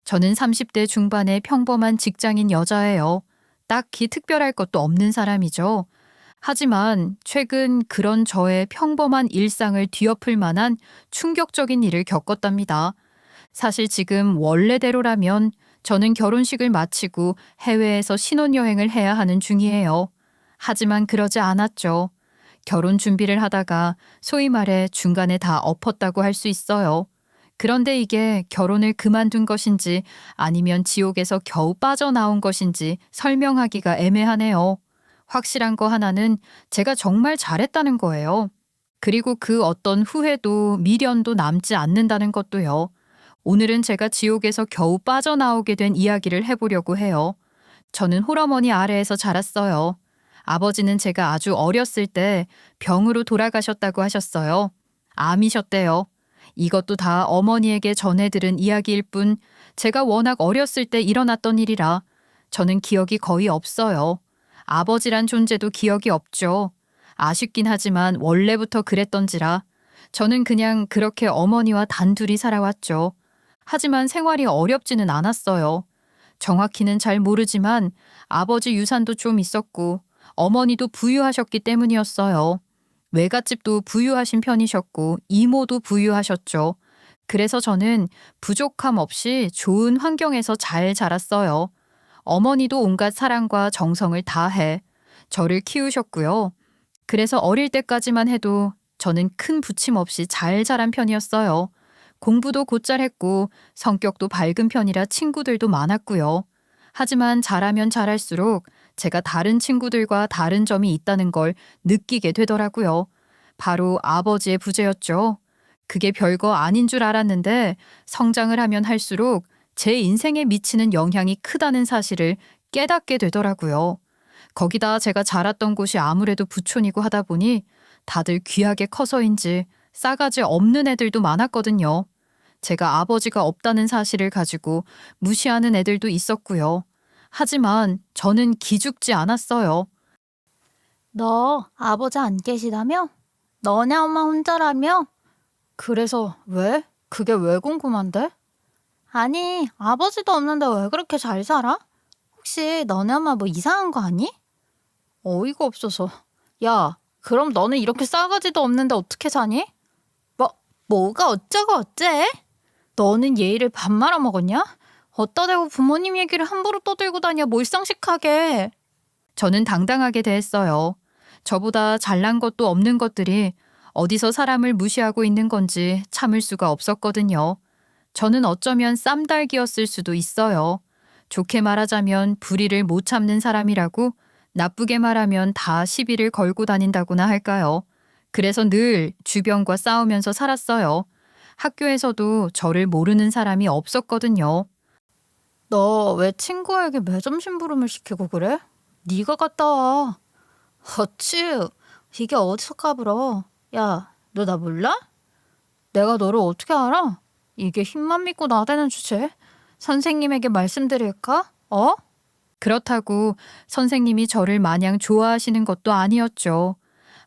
저는 30대 중반의 평범한 직장인 여자예요. 딱히 특별할 것도 없는 사람이죠. 하지만 최근 그런 저의 평범한 일상을 뒤엎을 만한 충격적인 일을 겪었답니다. 사실 지금 원래대로라면 저는 결혼식을 마치고 해외에서 신혼여행을 해야 하는 중이에요. 하지만 그러지 않았죠. 결혼 준비를 하다가 소위 말해 중간에 다 엎었다고 할 수 있어요. 그런데 이게 결혼을 그만둔 것인지 아니면 지옥에서 겨우 빠져나온 것인지 설명하기가 애매하네요. 확실한 거 하나는 제가 정말 잘했다는 거예요. 그리고 그 어떤 후회도 미련도 남지 않는다는 것도요. 오늘은 제가 지옥에서 겨우 빠져나오게 된 이야기를 해보려고 해요. 저는 홀어머니 아래에서 자랐어요. 아버지는 제가 아주 어렸을 때 병으로 돌아가셨다고 하셨어요. 암이셨대요. 이것도 다 어머니에게 전해 들은 이야기일 뿐 제가 워낙 어렸을 때 일어났던 일이라 저는 기억이 거의 없어요. 아버지란 존재도 기억이 없죠. 아쉽긴 하지만 원래부터 그랬던지라 저는 그냥 그렇게 어머니와 단둘이 살아왔죠. 하지만 생활이 어렵지는 않았어요. 정확히는 잘 모르지만 아버지 유산도 좀 있었고 어머니도 부유하셨기 때문이었어요. 외갓집도 부유하신 편이셨고 이모도 부유하셨죠. 그래서 저는 부족함 없이 좋은 환경에서 잘 자랐어요. 어머니도 온갖 사랑과 정성을 다해 저를 키우셨고요. 그래서 어릴 때까지만 해도 저는 큰 부침 없이 잘 자란 편이었어요. 공부도 곧잘 했고 성격도 밝은 편이라 친구들도 많았고요. 하지만 자라면 자랄수록 제가 다른 친구들과 다른 점이 있다는 걸 느끼게 되더라고요. 바로 아버지의 부재였죠. 그게 별거 아닌 줄 알았는데 성장을 하면 할수록 제 인생에 미치는 영향이 크다는 사실을 깨닫게 되더라고요. 거기다 제가 자랐던 곳이 아무래도 부촌이고 하다 보니 다들 귀하게 커서인지 싸가지 없는 애들도 많았거든요. 제가 아버지가 없다는 사실을 가지고 무시하는 애들도 있었고요. 하지만 저는 기죽지 않았어요. 너 아버지 안 계시다며? 너네 엄마 혼자라며? 그래서 왜? 그게 왜 궁금한데? 아니, 아버지도 없는데 왜 그렇게 잘 살아? 혹시 너네 엄마 뭐 이상한 거 아니? 어이가 없어서. 야, 그럼 너는 이렇게 싸가지도 없는데 어떻게 사니? 뭐가 어쩌고 어째? 너는 예의를 밥 말아 먹었냐? 어따 대고 부모님 얘기를 함부로 떠들고 다녀 몰상식하게. 저는 당당하게 대했어요. 저보다 잘난 것도 없는 것들이 어디서 사람을 무시하고 있는 건지 참을 수가 없었거든요. 저는 어쩌면 쌈달기였을 수도 있어요. 좋게 말하자면 불의를 못 참는 사람이라고, 나쁘게 말하면 다 시비를 걸고 다닌다고나 할까요? 그래서 늘 주변과 싸우면서 살았어요. 학교에서도 저를 모르는 사람이 없었거든요. 너 왜 친구에게 매점 심부름을 시키고 그래? 네가 갔다 와. 어쭈, 이게 어디서 까불어? 야, 너 나 몰라? 내가 너를 어떻게 알아? 이게 힘만 믿고 나대는 주제. 선생님에게 말씀드릴까? 그렇다고 선생님이 저를 마냥 좋아하시는 것도 아니었죠.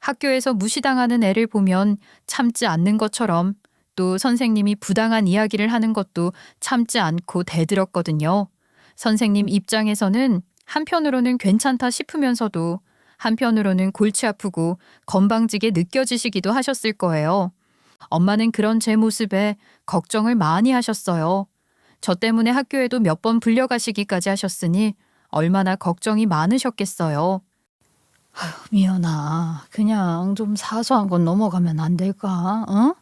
학교에서 무시당하는 애를 보면 참지 않는 것처럼 또 선생님이 부당한 이야기를 하는 것도 참지 않고 대들었거든요. 선생님 입장에서는 한편으로는 괜찮다 싶으면서도 한편으로는 골치 아프고 건방지게 느껴지시기도 하셨을 거예요. 엄마는 그런 제 모습에 걱정을 많이 하셨어요. 저 때문에 학교에도 몇 번 불려가시기까지 하셨으니 얼마나 걱정이 많으셨겠어요. 미연아, 그냥 좀 사소한 건 넘어가면 안 될까? 응?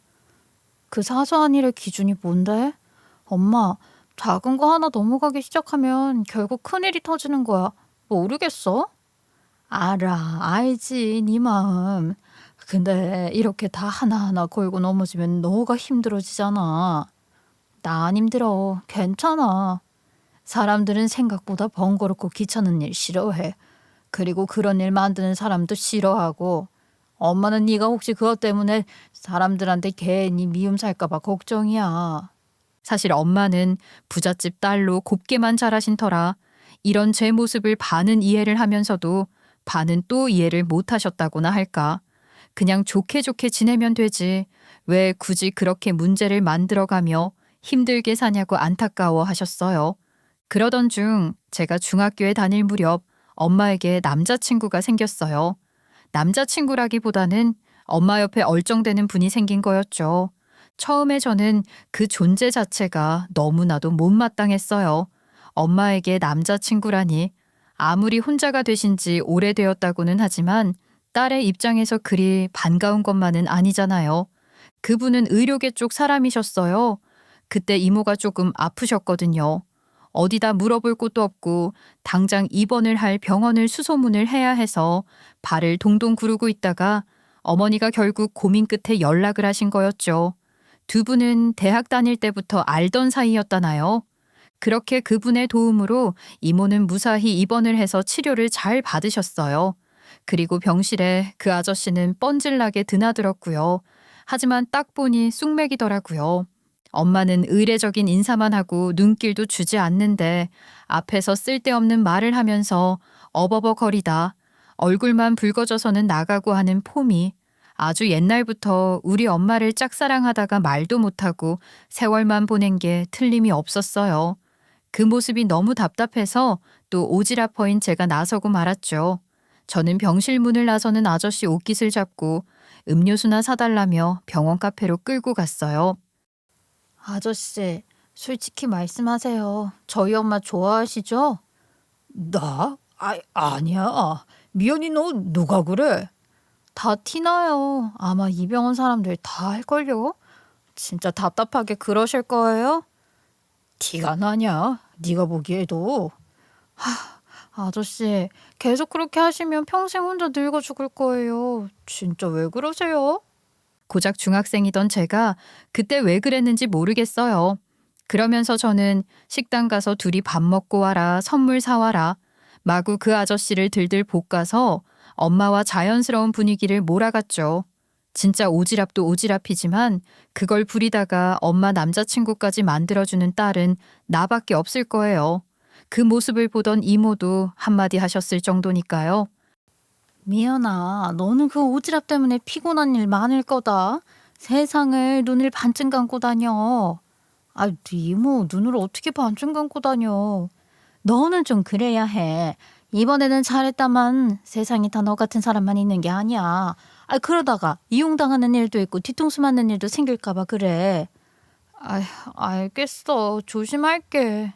그 사소한 일의 기준이 뭔데? 엄마, 작은 거 하나 넘어가기 시작하면 결국 큰일이 터지는 거야. 모르겠어? 알아, 알지, 네 마음. 근데 이렇게 다 하나하나 걸고 넘어지면 너가 힘들어지잖아. 나 안 힘들어. 괜찮아. 사람들은 생각보다 번거롭고 귀찮은 일 싫어해. 그리고 그런 일 만드는 사람도 싫어하고. 엄마는 네가 혹시 그것 때문에 사람들한테 괜히 미움 살까 봐 걱정이야. 사실 엄마는 부잣집 딸로 곱게만 자라신 터라 이런 제 모습을 반은 이해를 하면서도 반은 또 이해를 못 하셨다고나 할까. 그냥 좋게 좋게 지내면 되지. 왜 굳이 그렇게 문제를 만들어가며 힘들게 사냐고 안타까워 하셨어요. 그러던 중 제가 중학교에 다닐 무렵 엄마에게 남자친구가 생겼어요. 남자친구라기보다는 엄마 옆에 얼쩡대는 분이 생긴 거였죠. 처음에 저는 그 존재 자체가 너무나도 못마땅했어요. 엄마에게 남자친구라니. 아무리 혼자가 되신 지 오래되었다고는 하지만 딸의 입장에서 그리 반가운 것만은 아니잖아요. 그분은 의료계 쪽 사람이셨어요. 그때 이모가 조금 아프셨거든요. 어디다 물어볼 곳도 없고 당장 입원을 할 병원을 수소문을 해야 해서 발을 동동 구르고 있다가 어머니가 결국 고민 끝에 연락을 하신 거였죠. 두 분은 대학 다닐 때부터 알던 사이였다나요? 그렇게 그분의 도움으로 이모는 무사히 입원을 해서 치료를 잘 받으셨어요. 그리고 병실에 그 아저씨는 뻔질나게 드나들었고요. 하지만 딱 보니 쑥맥이더라고요. 엄마는 의례적인 인사만 하고 눈길도 주지 않는데 앞에서 쓸데없는 말을 하면서 어버버거리다 얼굴만 붉어져서는 나가고 하는 폼이 아주 옛날부터 우리 엄마를 짝사랑하다가 말도 못하고 세월만 보낸 게 틀림이 없었어요. 그 모습이 너무 답답해서 또 오지랖퍼인 제가 나서고 말았죠. 저는 병실 문을 나서는 아저씨 옷깃을 잡고 음료수나 사달라며 병원 카페로 끌고 갔어요. 아저씨, 솔직히 말씀하세요. 저희 엄마 좋아하시죠? 나? 아니야. 미연이 너 누가 그래? 다 티나요. 아마 이 병원 사람들 다 할걸요? 진짜 답답하게 그러실 거예요? 티가 나냐? 네가 보기에도. 아저씨, 계속 그렇게 하시면 평생 혼자 늙어 죽을 거예요. 진짜 왜 그러세요? 고작 중학생이던 제가 그때 왜 그랬는지 모르겠어요. 그러면서 저는 식당 가서 둘이 밥 먹고 와라, 선물 사와라. 마구 그 아저씨를 들들 볶아서 엄마와 자연스러운 분위기를 몰아갔죠. 진짜 오지랖도 오지랖이지만 그걸 부리다가 엄마 남자친구까지 만들어주는 딸은 나밖에 없을 거예요. 그 모습을 보던 이모도 한마디 하셨을 정도니까요. 미연아, 너는 그 오지랖 때문에 피곤한 일 많을 거다. 세상을 눈을 반쯤 감고 다녀. 네 이모 눈을 어떻게 반쯤 감고 다녀. 너는 좀 그래야 해. 이번에는 잘했다만 세상에 다 너 같은 사람만 있는 게 아니야. 그러다가 이용당하는 일도 있고 뒤통수 맞는 일도 생길까 봐 그래. 알겠어. 조심할게.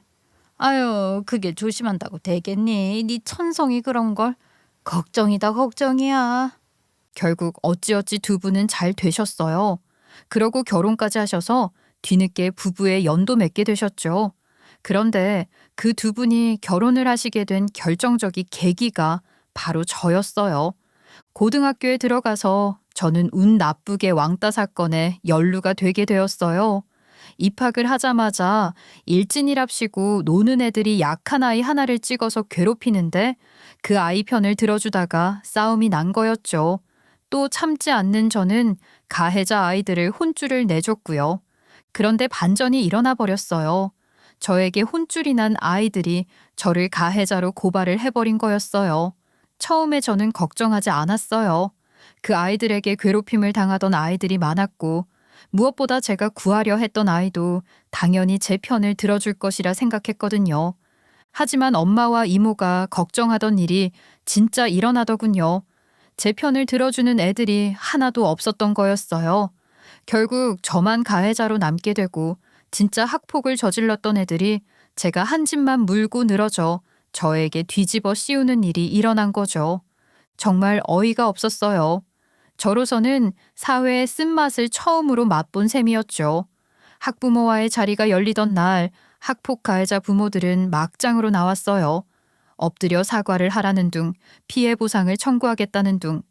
그게 조심한다고 되겠니? 네 천성이 그런 걸. 걱정이다 걱정이야. 결국 어찌어찌 두 분은 잘 되셨어요. 그러고 결혼까지 하셔서 뒤늦게 부부의 연도 맺게 되셨죠. 그런데 그 두 분이 결혼을 하시게 된 결정적인 계기가 바로 저였어요. 고등학교에 들어가서 저는 운 나쁘게 왕따 사건에 연루가 되게 되었어요. 입학을 하자마자 일진이랍시고 노는 애들이 약한 아이 하나를 찍어서 괴롭히는데 그 아이 편을 들어주다가 싸움이 난 거였죠. 또 참지 않는 저는 가해자 아이들을 혼쭐을 내줬고요. 그런데 반전이 일어나 버렸어요. 저에게 혼쭐이 난 아이들이 저를 가해자로 고발을 해버린 거였어요. 처음에 저는 걱정하지 않았어요. 그 아이들에게 괴롭힘을 당하던 아이들이 많았고 무엇보다 제가 구하려 했던 아이도 당연히 제 편을 들어줄 것이라 생각했거든요. 하지만 엄마와 이모가 걱정하던 일이 진짜 일어나더군요. 제 편을 들어주는 애들이 하나도 없었던 거였어요. 결국 저만 가해자로 남게 되고 진짜 학폭을 저질렀던 애들이 제가 한 집만 물고 늘어져 저에게 뒤집어 씌우는 일이 일어난 거죠. 정말 어이가 없었어요. 저로서는 사회의 쓴맛을 처음으로 맛본 셈이었죠. 학부모와의 자리가 열리던 날 학폭 가해자 부모들은 막장으로 나왔어요. 엎드려 사과를 하라는 둥, 피해 보상을 청구하겠다는 둥,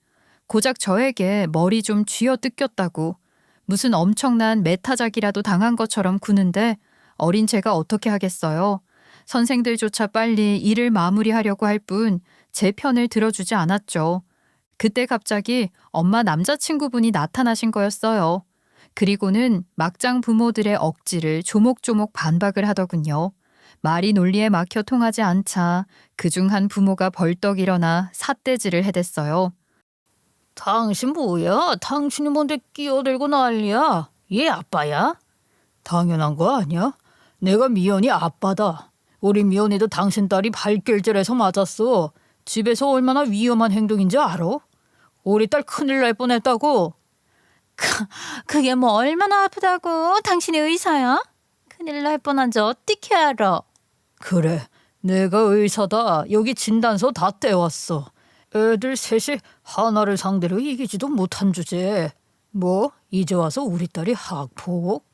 고작 저에게 머리 좀 쥐어 뜯겼다고 무슨 엄청난 메타작이라도 당한 것처럼 구는데 어린 제가 어떻게 하겠어요. 선생들조차 빨리 일을 마무리하려고 할 뿐 제 편을 들어주지 않았죠. 그때 갑자기 엄마 남자친구분이 나타나신 거였어요. 그리고는 막장 부모들의 억지를 조목조목 반박을 하더군요. 말이 논리에 막혀 통하지 않자 그중 한 부모가 벌떡 일어나 삿대질을 해댔어요. 당신 뭐야? 당신이 뭔데 끼어들고 난리야? 얘 아빠야? 당연한 거 아니야? 내가 미연이 아빠다. 우리 미연이도 당신 딸이 발길질해서 맞았어. 집에서 얼마나 위험한 행동인지 알아? 우리 딸 큰일 날 뻔했다고. 그게 뭐 얼마나 아프다고? 당신이 의사야? 큰일 날 뻔한지 어떻게 알아? 그래, 내가 의사다. 여기 진단서 다 떼왔어. 애들 셋이 하나를 상대로 이기지도 못한 주제에 뭐 이제 와서 우리 딸이 학폭?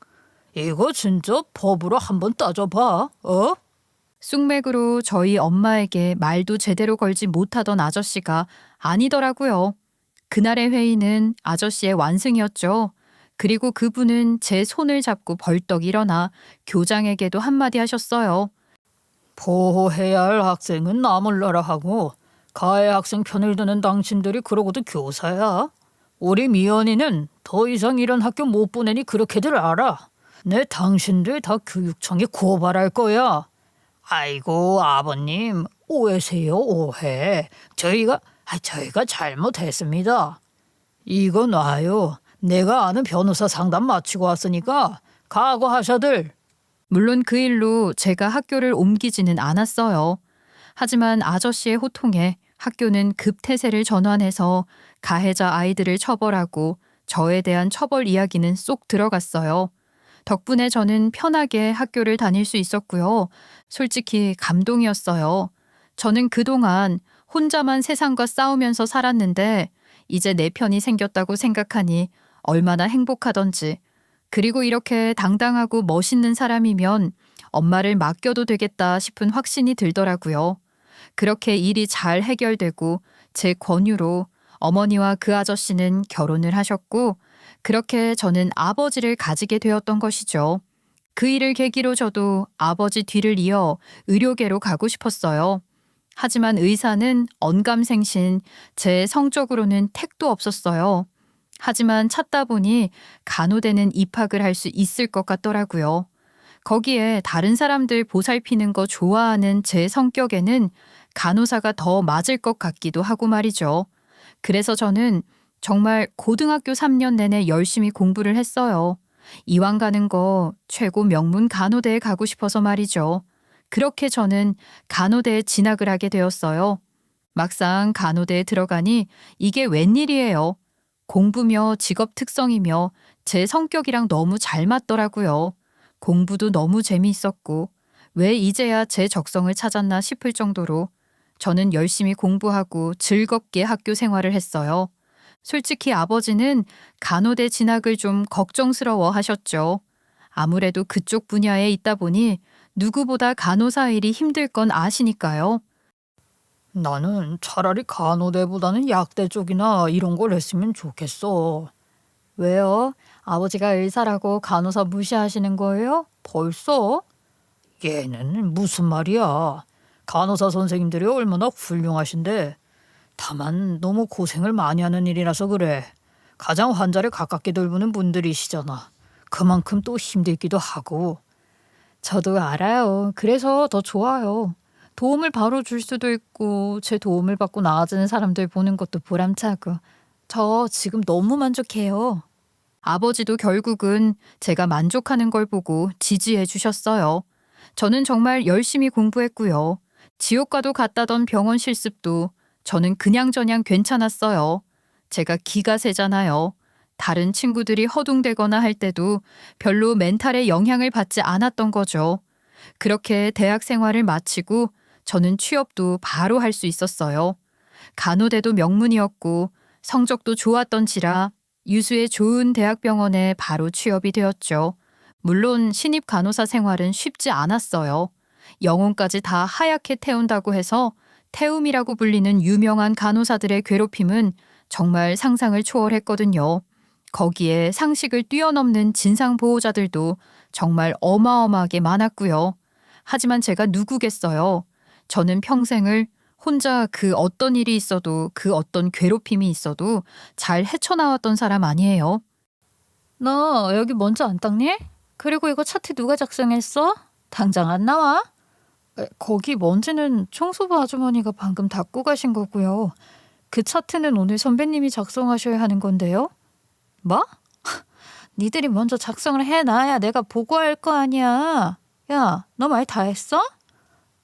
이거 진짜 법으로 한번 따져봐. 어? 쑥맥으로 저희 엄마에게 말도 제대로 걸지 못하던 아저씨가 아니더라고요. 그날의 회의는 아저씨의 완승이었죠. 그리고 그분은 제 손을 잡고 벌떡 일어나 교장에게도 한마디 하셨어요. 보호해야 할 학생은 나 몰라라 하고 가해 학생 편을 드는 당신들이 그러고도 교사야. 우리 미연이는 더 이상 이런 학교 못 보내니 그렇게들 알아. 내 당신들 다 교육청에 고발할 거야. 아이고 아버님 오해세요 오해. 저희가 잘못했습니다. 이거 놔요. 내가 아는 변호사 상담 마치고 왔으니까 각오하셔들. 물론 그 일로 제가 학교를 옮기지는 않았어요. 하지만 아저씨의 호통에 학교는 급태세를 전환해서 가해자 아이들을 처벌하고 저에 대한 처벌 이야기는 쏙 들어갔어요. 덕분에 저는 편하게 학교를 다닐 수 있었고요. 솔직히 감동이었어요. 저는 그동안 혼자만 세상과 싸우면서 살았는데 이제 내 편이 생겼다고 생각하니 얼마나 행복하던지. 그리고 이렇게 당당하고 멋있는 사람이면 엄마를 맡겨도 되겠다 싶은 확신이 들더라고요. 그렇게 일이 잘 해결되고 제 권유로 어머니와 그 아저씨는 결혼을 하셨고 그렇게 저는 아버지를 가지게 되었던 것이죠. 그 일을 계기로 저도 아버지 뒤를 이어 의료계로 가고 싶었어요. 하지만 의사는 언감생신, 제 성적으로는 택도 없었어요. 하지만 찾다 보니 간호대는 입학을 할 수 있을 것 같더라고요. 거기에 다른 사람들 보살피는 거 좋아하는 제 성격에는 간호사가 더 맞을 것 같기도 하고 말이죠. 그래서 저는 정말 고등학교 3년 내내 열심히 공부를 했어요. 이왕 가는 거 최고 명문 간호대에 가고 싶어서 말이죠. 그렇게 저는 간호대에 진학을 하게 되었어요. 막상 간호대에 들어가니 이게 웬일이에요. 공부며 직업 특성이며 제 성격이랑 너무 잘 맞더라고요. 공부도 너무 재미있었고 왜 이제야 제 적성을 찾았나 싶을 정도로 저는 열심히 공부하고 즐겁게 학교 생활을 했어요. 솔직히 아버지는 간호대 진학을 좀 걱정스러워 하셨죠. 아무래도 그쪽 분야에 있다 보니 누구보다 간호사 일이 힘들 건 아시니까요. 나는 차라리 간호대보다는 약대 쪽이나 이런 걸 했으면 좋겠어. 왜요? 아버지가 의사라고 간호사 무시하시는 거예요? 벌써? 얘는 무슨 말이야. 간호사 선생님들이 얼마나 훌륭하신데 다만 너무 고생을 많이 하는 일이라서 그래. 가장 환자를 가깝게 돌보는 분들이시잖아. 그만큼 또 힘들기도 하고. 저도 알아요. 그래서 더 좋아요. 도움을 바로 줄 수도 있고 제 도움을 받고 나아지는 사람들 보는 것도 보람차고. 저 지금 너무 만족해요. 아버지도 결국은 제가 만족하는 걸 보고 지지해 주셨어요. 저는 정말 열심히 공부했고요. 지옥과도 같다던 병원 실습도 저는 그냥저냥 괜찮았어요. 제가 기가 세잖아요. 다른 친구들이 허둥대거나 할 때도 별로 멘탈에 영향을 받지 않았던 거죠. 그렇게 대학 생활을 마치고 저는 취업도 바로 할 수 있었어요. 간호대도 명문이었고 성적도 좋았던지라 유수의 좋은 대학병원에 바로 취업이 되었죠. 물론 신입 간호사 생활은 쉽지 않았어요. 영혼까지 다 하얗게 태운다고 해서 태움이라고 불리는 유명한 간호사들의 괴롭힘은 정말 상상을 초월했거든요. 거기에 상식을 뛰어넘는 진상 보호자들도 정말 어마어마하게 많았고요. 하지만 제가 누구겠어요. 저는 평생을 혼자 그 어떤 일이 있어도 그 어떤 괴롭힘이 있어도 잘 헤쳐나왔던 사람 아니에요. 너 여기 먼저 안 닦니? 그리고 이거 차트 누가 작성했어? 당장 안 나와? 거기 먼지는 청소부 아주머니가 방금 닦고 가신 거고요. 그 차트는 오늘 선배님이 작성하셔야 하는 건데요. 뭐? 니들이 먼저 작성을 해놔야 내가 보고할 거 아니야. 야, 너 말 다 했어?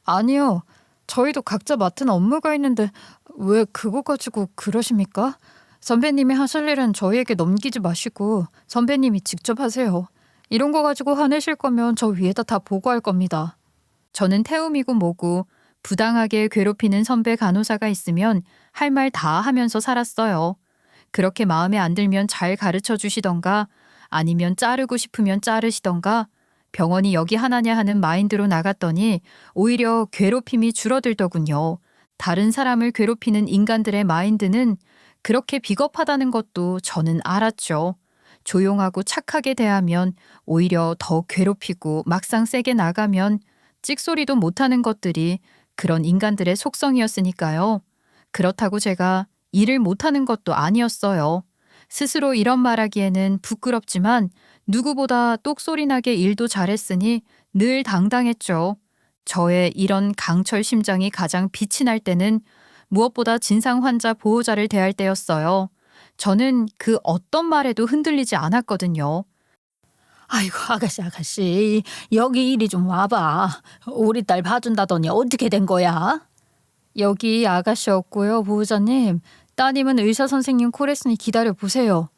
아니요. 저희도 각자 맡은 업무가 있는데 왜 그거 가지고 그러십니까? 선배님이 하실 일은 저희에게 넘기지 마시고 선배님이 직접 하세요. 이런 거 가지고 화내실 거면 저 위에다 다 보고할 겁니다. 저는 태움이고 뭐고 부당하게 괴롭히는 선배 간호사가 있으면 할 말 다 하면서 살았어요. 그렇게 마음에 안 들면 잘 가르쳐 주시던가 아니면 자르고 싶으면 자르시던가 병원이 여기 하나냐 하는 마인드로 나갔더니 오히려 괴롭힘이 줄어들더군요. 다른 사람을 괴롭히는 인간들의 마인드는 그렇게 비겁하다는 것도 저는 알았죠. 조용하고 착하게 대하면 오히려 더 괴롭히고 막상 세게 나가면 찍소리도 못하는 것들이 그런 인간들의 속성이었으니까요. 그렇다고 제가 일을 못하는 것도 아니었어요. 스스로 이런 말하기에는 부끄럽지만 누구보다 똑소리나게 일도 잘했으니 늘 당당했죠. 저의 이런 강철 심장이 가장 빛이 날 때는 무엇보다 진상 환자 보호자를 대할 때였어요. 저는 그 어떤 말에도 흔들리지 않았거든요. 아이고, 아가씨, 여기 이리 좀 와봐. 우리 딸 봐준다더니 어떻게 된 거야? 여기 아가씨 없고요, 보호자님. 따님은 의사 선생님 콜했으니 기다려 보세요.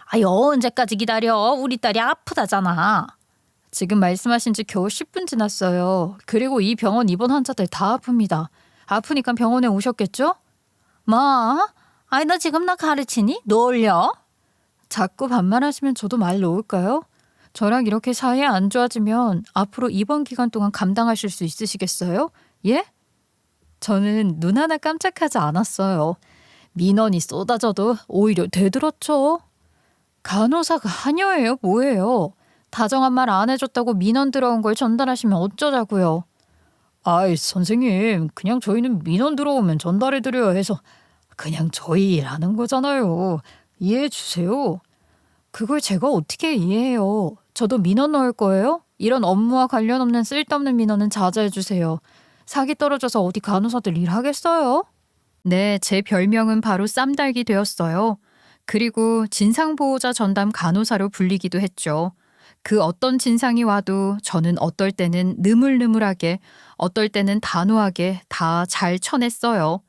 아이, 언제까지 기다려? 우리 딸이 아프다잖아. 지금 말씀하신 지 겨우 10분 지났어요. 그리고 이 병원 입원 환자들 다 아픕니다. 아프니까 병원에 오셨겠죠? 뭐? 아이, 너 지금 나 가르치니? 놀려? 자꾸 반말하시면 저도 말 놓을까요? 저랑 이렇게 사이 안 좋아지면 앞으로 입원 기간 동안 감당하실 수 있으시겠어요? 예? 저는 눈 하나 깜짝하지 않았어요. 민원이 쏟아져도 오히려 되들었죠. 간호사가 한여예요? 뭐예요? 다정한 말 안 해줬다고 민원 들어온 걸 전달하시면 어쩌자고요. 아이, 선생님, 그냥 저희는 민원 들어오면 전달해드려야 해서 그냥 저희 일하는 거잖아요. 이해해 주세요. 그걸 제가 어떻게 이해해요? 저도 민원 넣을 거예요? 이런 업무와 관련 없는 쓸데없는 민원은 자제해 주세요. 사기 떨어져서 어디 간호사들 일하겠어요? 네, 제 별명은 바로 쌈달기 되었어요. 그리고 진상보호자 전담 간호사로 불리기도 했죠. 그 어떤 진상이 와도 저는 어떨 때는 느물느물하게, 어떨 때는 단호하게 다 잘 쳐냈어요.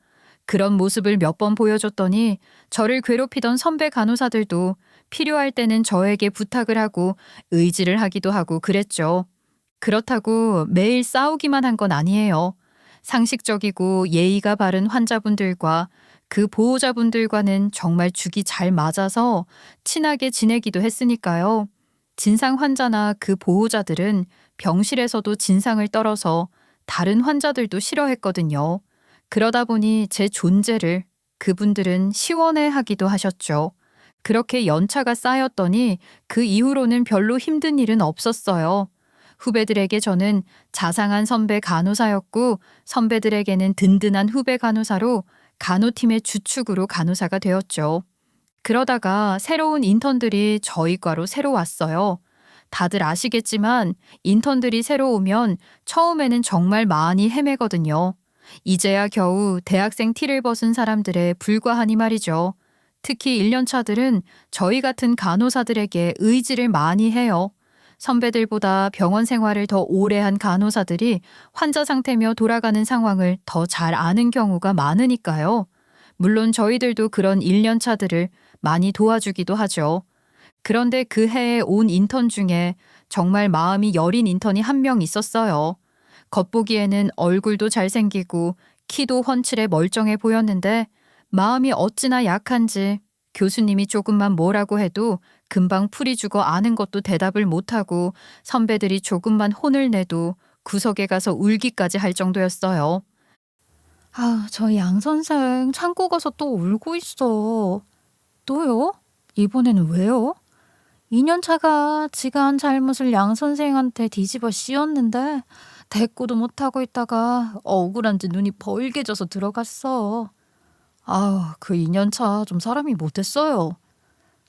그런 모습을 몇 번 보여줬더니 저를 괴롭히던 선배 간호사들도 필요할 때는 저에게 부탁을 하고 의지를 하기도 하고 그랬죠. 그렇다고 매일 싸우기만 한 건 아니에요. 상식적이고 예의가 바른 환자분들과 그 보호자분들과는 정말 죽이 잘 맞아서 친하게 지내기도 했으니까요. 진상 환자나 그 보호자들은 병실에서도 진상을 떨어서 다른 환자들도 싫어했거든요. 그러다 보니 제 존재를 그분들은 시원해하기도 하셨죠. 그렇게 연차가 쌓였더니 그 이후로는 별로 힘든 일은 없었어요. 후배들에게 저는 자상한 선배 간호사였고 선배들에게는 든든한 후배 간호사로 간호팀의 주축으로 간호사가 되었죠. 그러다가 새로운 인턴들이 저희 과로 새로 왔어요. 다들 아시겠지만 인턴들이 새로 오면 처음에는 정말 많이 헤매거든요. 이제야 겨우 대학생 티를 벗은 사람들에 불과하니 말이죠. 특히 1년차들은 저희 같은 간호사들에게 의지를 많이 해요. 선배들보다 병원 생활을 더 오래 한 간호사들이 환자 상태며 돌아가는 상황을 더 잘 아는 경우가 많으니까요. 물론 저희들도 그런 1년차들을 많이 도와주기도 하죠. 그런데 그 해에 온 인턴 중에 정말 마음이 여린 인턴이 한 명 있었어요. 겉보기에는 얼굴도 잘생기고 키도 훤칠해 멀쩡해 보였는데 마음이 어찌나 약한지 교수님이 조금만 뭐라고 해도 금방 풀이 죽어 아는 것도 대답을 못하고 선배들이 조금만 혼을 내도 구석에 가서 울기까지 할 정도였어요. 아, 저 양 선생 창고 가서 또 울고 있어. 또요? 이번에는 왜요? 2년차가 지가 한 잘못을 양 선생한테 뒤집어 씌웠는데 대꾸도 못하고 있다가 억울한지 눈이 벌게져서 들어갔어. 아, 그 2년차 좀 사람이 못했어요.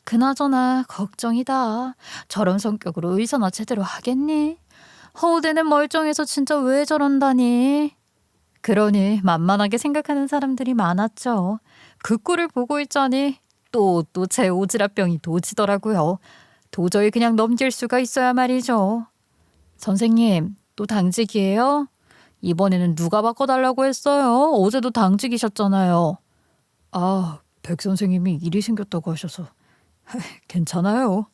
그나저나 걱정이다. 저런 성격으로 의사나 제대로 하겠니? 허우대는 멀쩡해서 진짜 왜 저런다니? 그러니 만만하게 생각하는 사람들이 많았죠. 그 꼴을 보고 있자니 또 제 오지랖병이 도지더라고요. 도저히 그냥 넘길 수가 있어야 말이죠. 선생님, 또 당직이에요? 이번에는 누가 바꿔달라고 했어요? 어제도 당직이셨잖아요. 아, 백 선생님이 일이 생겼다고 하셔서. 괜찮아요.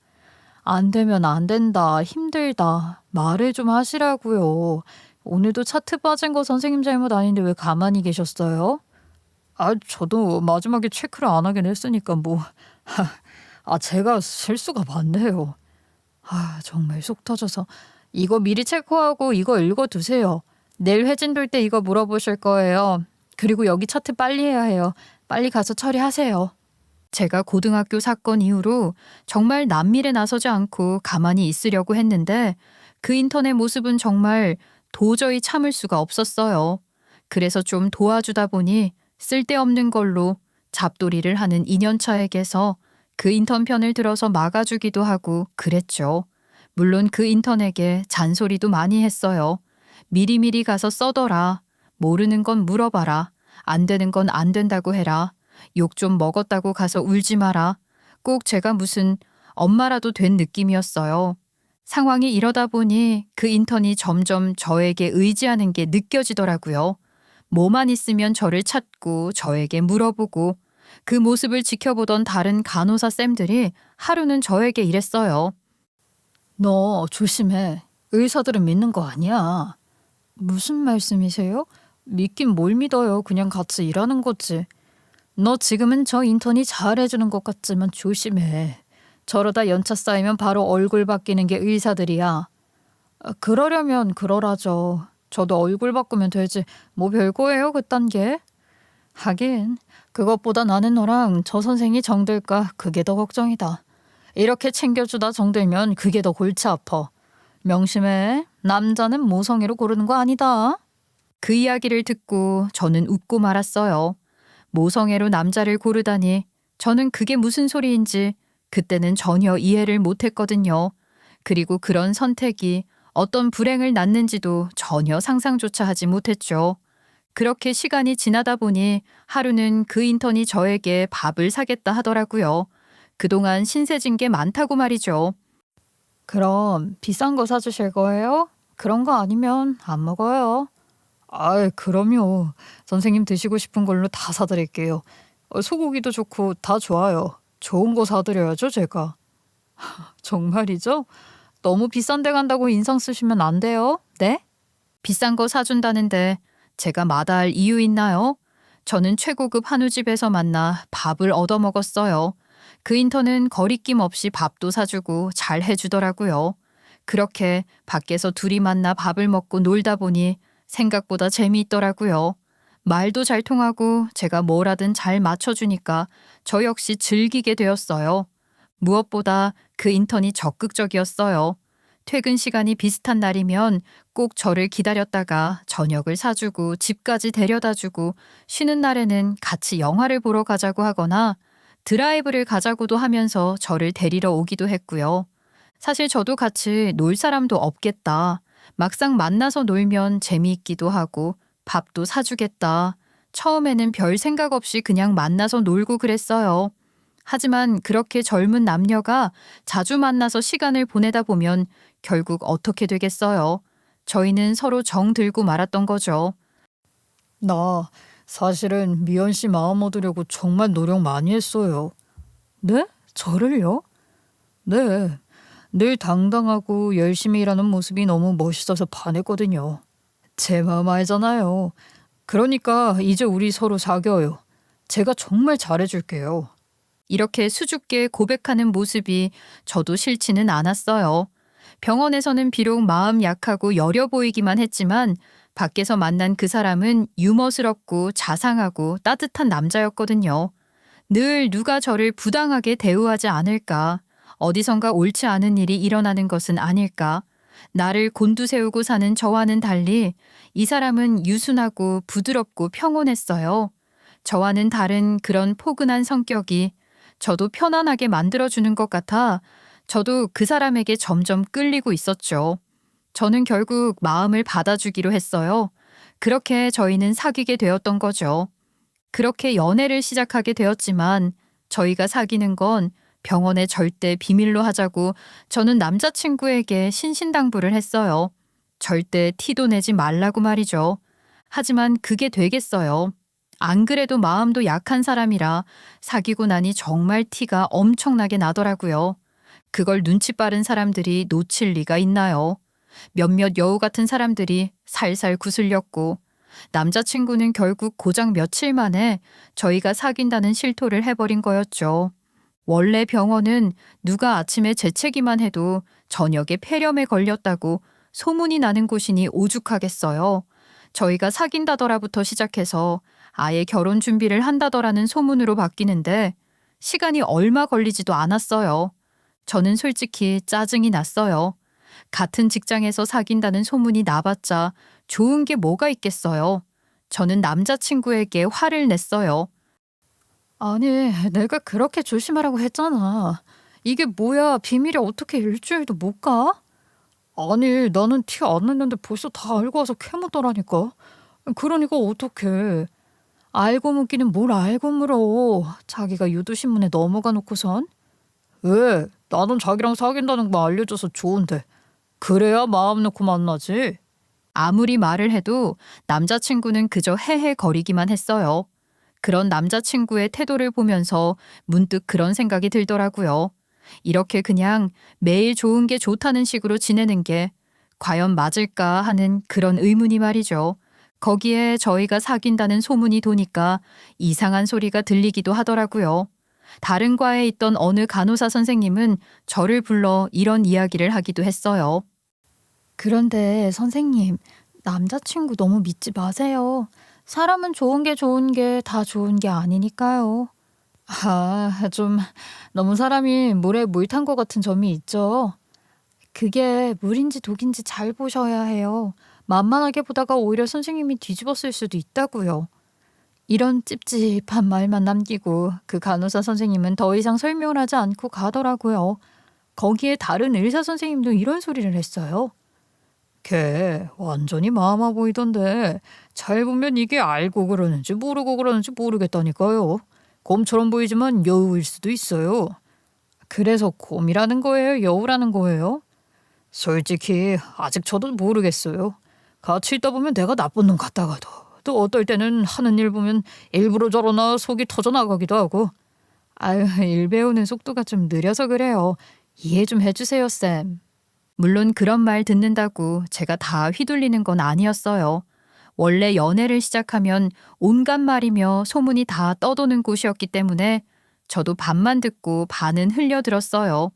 안 되면 안 된다, 힘들다, 말을 좀 하시라고요. 오늘도 차트 빠진 거 선생님 잘못 아닌데 왜 가만히 계셨어요? 아, 저도 마지막에 체크를 안 하긴 했으니까 뭐. 제가 실수가 많네요. 정말 속 터져서. 이거 미리 체크하고 이거 읽어두세요. 내일 회진 돌 때 이거 물어보실 거예요. 그리고 여기 차트 빨리 해야 해요. 빨리 가서 처리하세요. 제가 고등학교 사건 이후로 정말 남일에 나서지 않고 가만히 있으려고 했는데 그 인턴의 모습은 정말 도저히 참을 수가 없었어요. 그래서 좀 도와주다 보니 쓸데없는 걸로 잡돌이를 하는 2년차에게서 그 인턴 편을 들어서 막아주기도 하고 그랬죠. 물론 그 인턴에게 잔소리도 많이 했어요. 미리미리 가서 써더라. 모르는 건 물어봐라. 안 되는 건 안 된다고 해라. 욕 좀 먹었다고 가서 울지 마라. 꼭 제가 무슨 엄마라도 된 느낌이었어요. 상황이 이러다 보니 그 인턴이 점점 저에게 의지하는 게 느껴지더라고요. 뭐만 있으면 저를 찾고 저에게 물어보고 그 모습을 지켜보던 다른 간호사 쌤들이 하루는 저에게 이랬어요. 너 조심해. 의사들은 믿는 거 아니야. 무슨 말씀이세요? 믿긴 뭘 믿어요. 그냥 같이 일하는 거지. 너 지금은 저 인턴이 잘해주는 것 같지만 조심해. 저러다 연차 쌓이면 바로 얼굴 바뀌는 게 의사들이야. 그러려면 그러라죠. 저도 얼굴 바꾸면 되지. 뭐 별거예요 그딴 게. 하긴 그것보다 나는 너랑 저 선생이 정들까 그게 더 걱정이다. 이렇게 챙겨주다 정들면 그게 더 골치 아파. 명심해. 남자는 모성애로 고르는 거 아니다. 그 이야기를 듣고 저는 웃고 말았어요. 모성애로 남자를 고르다니 저는 그게 무슨 소리인지 그때는 전혀 이해를 못했거든요. 그리고 그런 선택이 어떤 불행을 낳는지도 전혀 상상조차 하지 못했죠. 그렇게 시간이 지나다 보니 하루는 그 인턴이 저에게 밥을 사겠다 하더라고요. 그동안 신세진 게 많다고 말이죠. 그럼 비싼 거 사주실 거예요? 그런 거 아니면 안 먹어요. 그럼요. 선생님 드시고 싶은 걸로 다 사드릴게요. 소고기도 좋고 다 좋아요. 좋은 거 사드려야죠, 제가. 정말이죠? 너무 비싼 데 간다고 인상 쓰시면 안 돼요. 네? 비싼 거 사준다는데 제가 마다할 이유 있나요? 저는 최고급 한우집에서 만나 밥을 얻어먹었어요. 그 인턴은 거리낌 없이 밥도 사주고 잘 해주더라고요. 그렇게 밖에서 둘이 만나 밥을 먹고 놀다 보니 생각보다 재미있더라고요. 말도 잘 통하고 제가 뭘 하든 잘 맞춰주니까 저 역시 즐기게 되었어요. 무엇보다 그 인턴이 적극적이었어요. 퇴근 시간이 비슷한 날이면 꼭 저를 기다렸다가 저녁을 사주고 집까지 데려다주고 쉬는 날에는 같이 영화를 보러 가자고 하거나 드라이브를 가자고도 하면서 저를 데리러 오기도 했고요. 사실 저도 같이 놀 사람도 없겠다. 막상 만나서 놀면 재미있기도 하고 밥도 사주겠다. 처음에는 별 생각 없이 그냥 만나서 놀고 그랬어요. 하지만 그렇게 젊은 남녀가 자주 만나서 시간을 보내다 보면 결국 어떻게 되겠어요? 저희는 서로 정 들고 말았던 거죠. 나 사실은 미연 씨 마음 얻으려고 정말 노력 많이 했어요. 네? 저를요? 네. 늘 당당하고 열심히 일하는 모습이 너무 멋있어서 반했거든요. 제 마음 알잖아요. 그러니까 이제 우리 서로 사귀어요. 제가 정말 잘해줄게요. 이렇게 수줍게 고백하는 모습이 저도 싫지는 않았어요. 병원에서는 비록 마음 약하고 여려 보이기만 했지만 밖에서 만난 그 사람은 유머스럽고 자상하고 따뜻한 남자였거든요. 늘 누가 저를 부당하게 대우하지 않을까, 어디선가 옳지 않은 일이 일어나는 것은 아닐까, 나를 곤두세우고 사는 저와는 달리 이 사람은 유순하고 부드럽고 평온했어요. 저와는 다른 그런 포근한 성격이 저도 편안하게 만들어주는 것 같아 저도 그 사람에게 점점 끌리고 있었죠. 저는 결국 마음을 받아주기로 했어요. 그렇게 저희는 사귀게 되었던 거죠. 그렇게 연애를 시작하게 되었지만 저희가 사귀는 건 병원에 절대 비밀로 하자고 저는 남자친구에게 신신당부를 했어요. 절대 티도 내지 말라고 말이죠. 하지만 그게 되겠어요. 안 그래도 마음도 약한 사람이라 사귀고 나니 정말 티가 엄청나게 나더라고요. 그걸 눈치 빠른 사람들이 놓칠 리가 있나요? 몇몇 여우 같은 사람들이 살살 구슬렸고 남자친구는 결국 고작 며칠 만에 저희가 사귄다는 실토를 해버린 거였죠. 원래 병원은 누가 아침에 재채기만 해도 저녁에 폐렴에 걸렸다고 소문이 나는 곳이니 오죽하겠어요. 저희가 사귄다더라부터 시작해서 아예 결혼 준비를 한다더라는 소문으로 바뀌는데 시간이 얼마 걸리지도 않았어요. 저는 솔직히 짜증이 났어요. 같은 직장에서 사귄다는 소문이 나봤자 좋은 게 뭐가 있겠어요. 저는 남자친구에게 화를 냈어요. 아니, 내가 그렇게 조심하라고 했잖아. 이게 뭐야, 비밀이 어떻게 일주일도 못 가? 아니, 나는 티 안 냈는데 벌써 다 알고 와서 캐묻더라니까. 그러니까 어떡해. 알고 묻기는 뭘 알고 물어. 자기가 유도신문에 넘어가 놓고선. 왜? 나는 자기랑 사귄다는 거 알려줘서 좋은데. 그래야 마음 놓고 만나지. 아무리 말을 해도 남자친구는 그저 헤헤거리기만 했어요. 그런 남자친구의 태도를 보면서 문득 그런 생각이 들더라고요. 이렇게 그냥 매일 좋은 게 좋다는 식으로 지내는 게 과연 맞을까 하는 그런 의문이 말이죠. 거기에 저희가 사귄다는 소문이 도니까 이상한 소리가 들리기도 하더라고요. 다른 과에 있던 어느 간호사 선생님은 저를 불러 이런 이야기를 하기도 했어요. 그런데 선생님, 남자친구 너무 믿지 마세요. 사람은 좋은 게 다 좋은 게 아니니까요. 좀 너무 사람이 물에 물 탄 것 같은 점이 있죠. 그게 물인지 독인지 잘 보셔야 해요. 만만하게 보다가 오히려 선생님이 뒤집었을 수도 있다고요. 이런 찝찝한 말만 남기고 그 간호사 선생님은 더 이상 설명을 하지 않고 가더라고요. 거기에 다른 의사 선생님도 이런 소리를 했어요. 걔 완전히 마음아 보이던데 잘 보면 이게 알고 그러는지 모르고 그러는지 모르겠다니까요. 곰처럼 보이지만 여우일 수도 있어요. 그래서 곰이라는 거예요? 여우라는 거예요? 솔직히 아직 저도 모르겠어요. 같이 있다 보면 내가 나쁜 놈 같다가도 또 어떨 때는 하는 일 보면 일부러 저러나 속이 터져나가기도 하고. 아유, 일 배우는 속도가 좀 느려서 그래요. 이해 좀 해주세요, 쌤. 물론 그런 말 듣는다고 제가 다 휘둘리는 건 아니었어요. 원래 연애를 시작하면 온갖 말이며 소문이 다 떠도는 곳이었기 때문에 저도 반만 듣고 반은 흘려들었어요.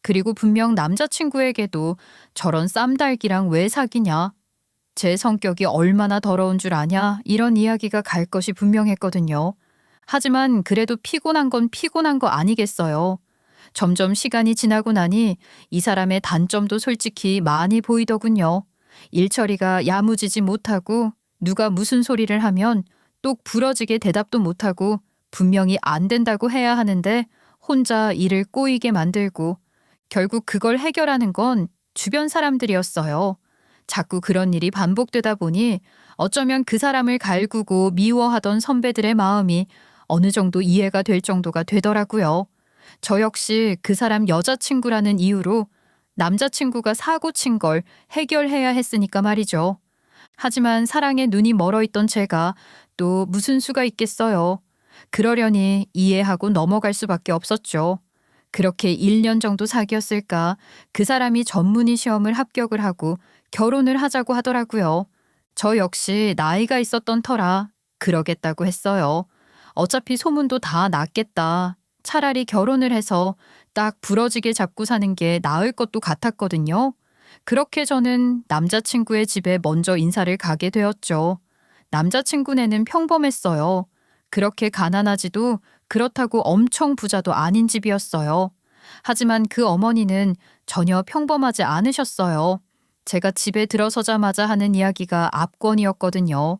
그리고 분명 남자친구에게도 저런 쌈달기랑 왜 사귀냐? 제 성격이 얼마나 더러운 줄 아냐? 이런 이야기가 갈 것이 분명했거든요. 하지만 그래도 피곤한 건 피곤한 거 아니겠어요. 점점 시간이 지나고 나니 이 사람의 단점도 솔직히 많이 보이더군요. 일처리가 야무지지 못하고 누가 무슨 소리를 하면 똑 부러지게 대답도 못하고 분명히 안 된다고 해야 하는데 혼자 일을 꼬이게 만들고 결국 그걸 해결하는 건 주변 사람들이었어요. 자꾸 그런 일이 반복되다 보니 어쩌면 그 사람을 갈구고 미워하던 선배들의 마음이 어느 정도 이해가 될 정도가 되더라고요. 저 역시 그 사람 여자친구라는 이유로 남자친구가 사고 친 걸 해결해야 했으니까 말이죠. 하지만 사랑에 눈이 멀어 있던 제가 또 무슨 수가 있겠어요. 그러려니 이해하고 넘어갈 수밖에 없었죠. 그렇게 1년 정도 사귀었을까 그 사람이 전문의 시험을 합격을 하고 결혼을 하자고 하더라고요. 저 역시 나이가 있었던 터라 그러겠다고 했어요. 어차피 소문도 다 났겠다. 차라리 결혼을 해서 딱 부러지게 잡고 사는 게 나을 것도 같았거든요. 그렇게 저는 남자친구의 집에 먼저 인사를 가게 되었죠. 남자친구네는 평범했어요. 그렇게 가난하지도 그렇다고 엄청 부자도 아닌 집이었어요. 하지만 그 어머니는 전혀 평범하지 않으셨어요. 제가 집에 들어서자마자 하는 이야기가 압권이었거든요.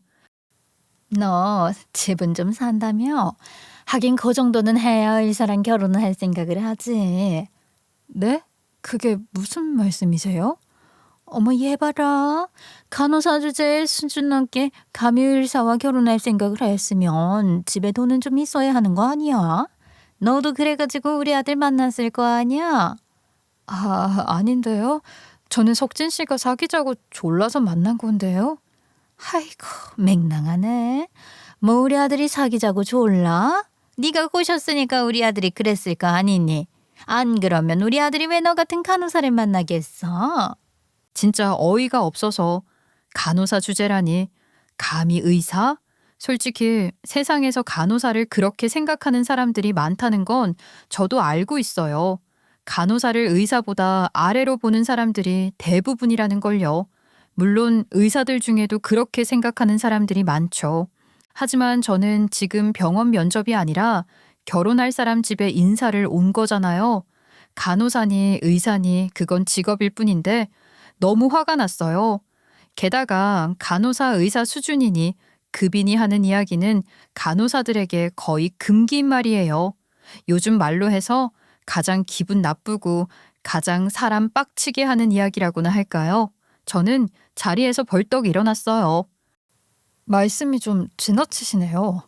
너 집은 좀 산다며? 하긴 그 정도는 해야 의사랑 결혼을 할 생각을 하지. 네? 그게 무슨 말씀이세요? 어머, 얘 봐라. 간호사 주제에 수준 넘게 감히 의사와 결혼할 생각을 했으면 집에 돈은 좀 있어야 하는 거 아니야? 너도 그래가지고 우리 아들 만났을 거 아니야? 아, 아닌데요. 저는 석진 씨가 사귀자고 졸라서 만난 건데요. 아이고 맹랑하네. 뭐 우리 아들이 사귀자고 졸라? 네가 꼬셨으니까 우리 아들이 그랬을 거 아니니? 안 그러면 우리 아들이 왜 너 같은 간호사를 만나겠어? 진짜 어이가 없어서 간호사 주제라니. 감히 의사? 솔직히 세상에서 간호사를 그렇게 생각하는 사람들이 많다는 건 저도 알고 있어요. 간호사를 의사보다 아래로 보는 사람들이 대부분이라는 걸요. 물론 의사들 중에도 그렇게 생각하는 사람들이 많죠. 하지만 저는 지금 병원 면접이 아니라 결혼할 사람 집에 인사를 온 거잖아요. 간호사니 의사니 그건 직업일 뿐인데 너무 화가 났어요. 게다가 간호사 의사 수준이니 급이니 하는 이야기는 간호사들에게 거의 금기인 말이에요. 요즘 말로 해서 가장 기분 나쁘고 가장 사람 빡치게 하는 이야기라고나 할까요? 저는 자리에서 벌떡 일어났어요. 말씀이 좀 지나치시네요.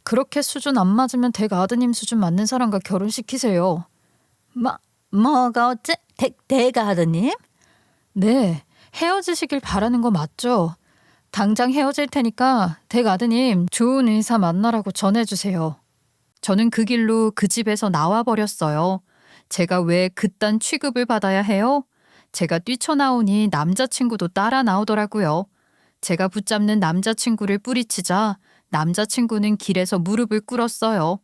그렇게 수준 안 맞으면 댁 아드님 수준 맞는 사람과 결혼시키세요. 뭐가 어째? 대가 아드님? 네, 헤어지시길 바라는 거 맞죠? 당장 헤어질 테니까 댁 아드님 좋은 의사 만나라고 전해주세요. 저는 그 길로 그 집에서 나와버렸어요. 제가 왜 그딴 취급을 받아야 해요? 제가 뛰쳐나오니 남자친구도 따라 나오더라고요. 제가 붙잡는 남자친구를 뿌리치자 남자친구는 길에서 무릎을 꿇었어요.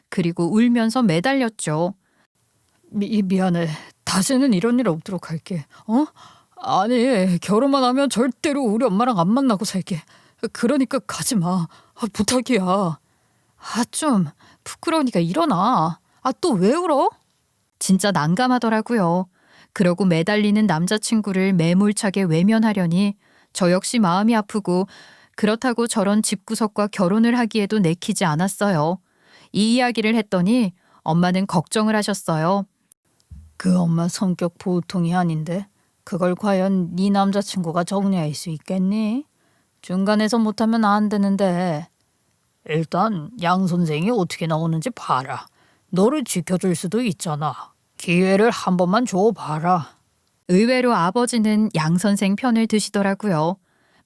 그리고 울면서 매달렸죠. 미안해. 다시는 이런 일 없도록 할게. 아니, 결혼만 하면 절대로 우리 엄마랑 안 만나고 살게. 그러니까 가지 마. 부탁이야. 좀 부끄러우니까 일어나. 또 왜 울어? 진짜 난감하더라고요. 그러고 매달리는 남자친구를 매몰차게 외면하려니 저 역시 마음이 아프고 그렇다고 저런 집구석과 결혼을 하기에도 내키지 않았어요. 이 이야기를 했더니 엄마는 걱정을 하셨어요. 그 엄마 성격 보통이 아닌데 그걸 과연 네 남자친구가 정리할 수 있겠니? 중간에서 못하면 안 되는데. 일단 양 선생이 어떻게 나오는지 봐라. 너를 지켜줄 수도 있잖아. 기회를 한 번만 줘봐라. 의외로 아버지는 양 선생 편을 드시더라고요.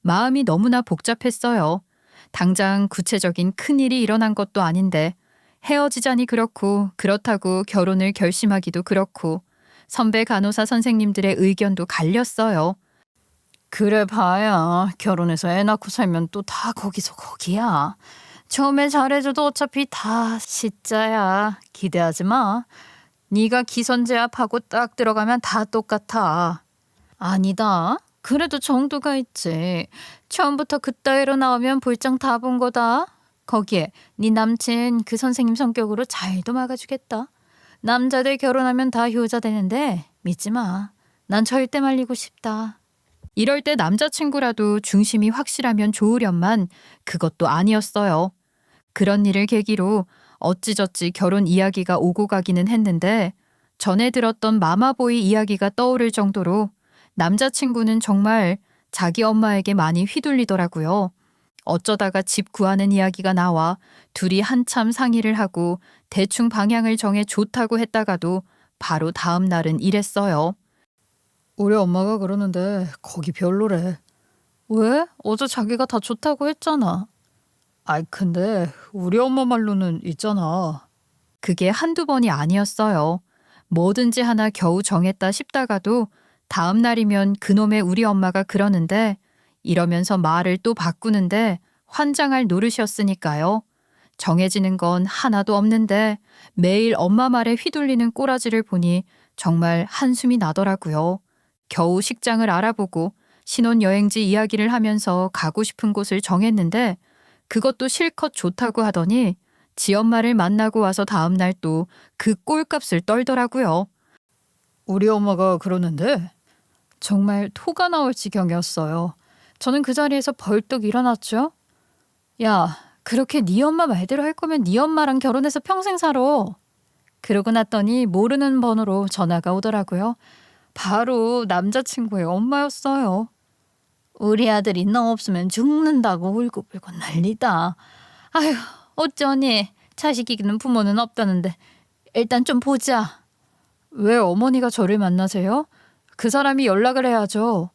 마음이 너무나 복잡했어요. 당장 구체적인 큰일이 일어난 것도 아닌데 헤어지자니 그렇고 그렇다고 결혼을 결심하기도 그렇고 선배 간호사 선생님들의 의견도 갈렸어요. 그래 봐야 결혼해서 애 낳고 살면 또 다 거기서 거기야. 처음에 잘해줘도 어차피 다 시자야. 기대하지 마. 네가 기선제압하고 딱 들어가면 다 똑같아. 아니다. 그래도 정도가 있지. 처음부터 그따위로 나오면 볼장 다 본 거다. 거기에 네 남친 그 선생님 성격으로 잘도 막아주겠다. 남자들 결혼하면 다 효자 되는데 믿지 마. 난 절대 말리고 싶다. 이럴 때 남자친구라도 중심이 확실하면 좋으련만 그것도 아니었어요. 그런 일을 계기로 어찌저찌 결혼 이야기가 오고 가기는 했는데 전에 들었던 마마보이 이야기가 떠오를 정도로 남자친구는 정말 자기 엄마에게 많이 휘둘리더라고요. 어쩌다가 집 구하는 이야기가 나와 둘이 한참 상의를 하고 대충 방향을 정해 좋다고 했다가도 바로 다음 날은 이랬어요. 우리 엄마가 그러는데 거기 별로래. 왜? 어제 자기가 다 좋다고 했잖아. 근데 우리 엄마 말로는 있잖아. 그게 한두 번이 아니었어요. 뭐든지 하나 겨우 정했다 싶다가도 다음 날이면 그놈의 우리 엄마가 그러는데 이러면서 말을 또 바꾸는데 환장할 노릇이었으니까요. 정해지는 건 하나도 없는데 매일 엄마 말에 휘둘리는 꼬라지를 보니 정말 한숨이 나더라고요. 겨우 식장을 알아보고 신혼여행지 이야기를 하면서 가고 싶은 곳을 정했는데 그것도 실컷 좋다고 하더니 지 엄마를 만나고 와서 다음 날 또 그 꼴값을 떨더라고요. 우리 엄마가 그러는데 정말 토가 나올 지경이었어요. 저는 그 자리에서 벌떡 일어났죠. 야, 그렇게 네 엄마 말대로 할 거면 네 엄마랑 결혼해서 평생 살아. 그러고 났더니 모르는 번호로 전화가 오더라고요. 바로 남자친구의 엄마였어요. 우리 아들이 너 없으면 죽는다고 울고불고 난리다. 아휴 어쩌니 자식 이기는 부모는 없다는데 일단 좀 보자. 왜 어머니가 저를 만나세요? 그 사람이 연락을 해야죠.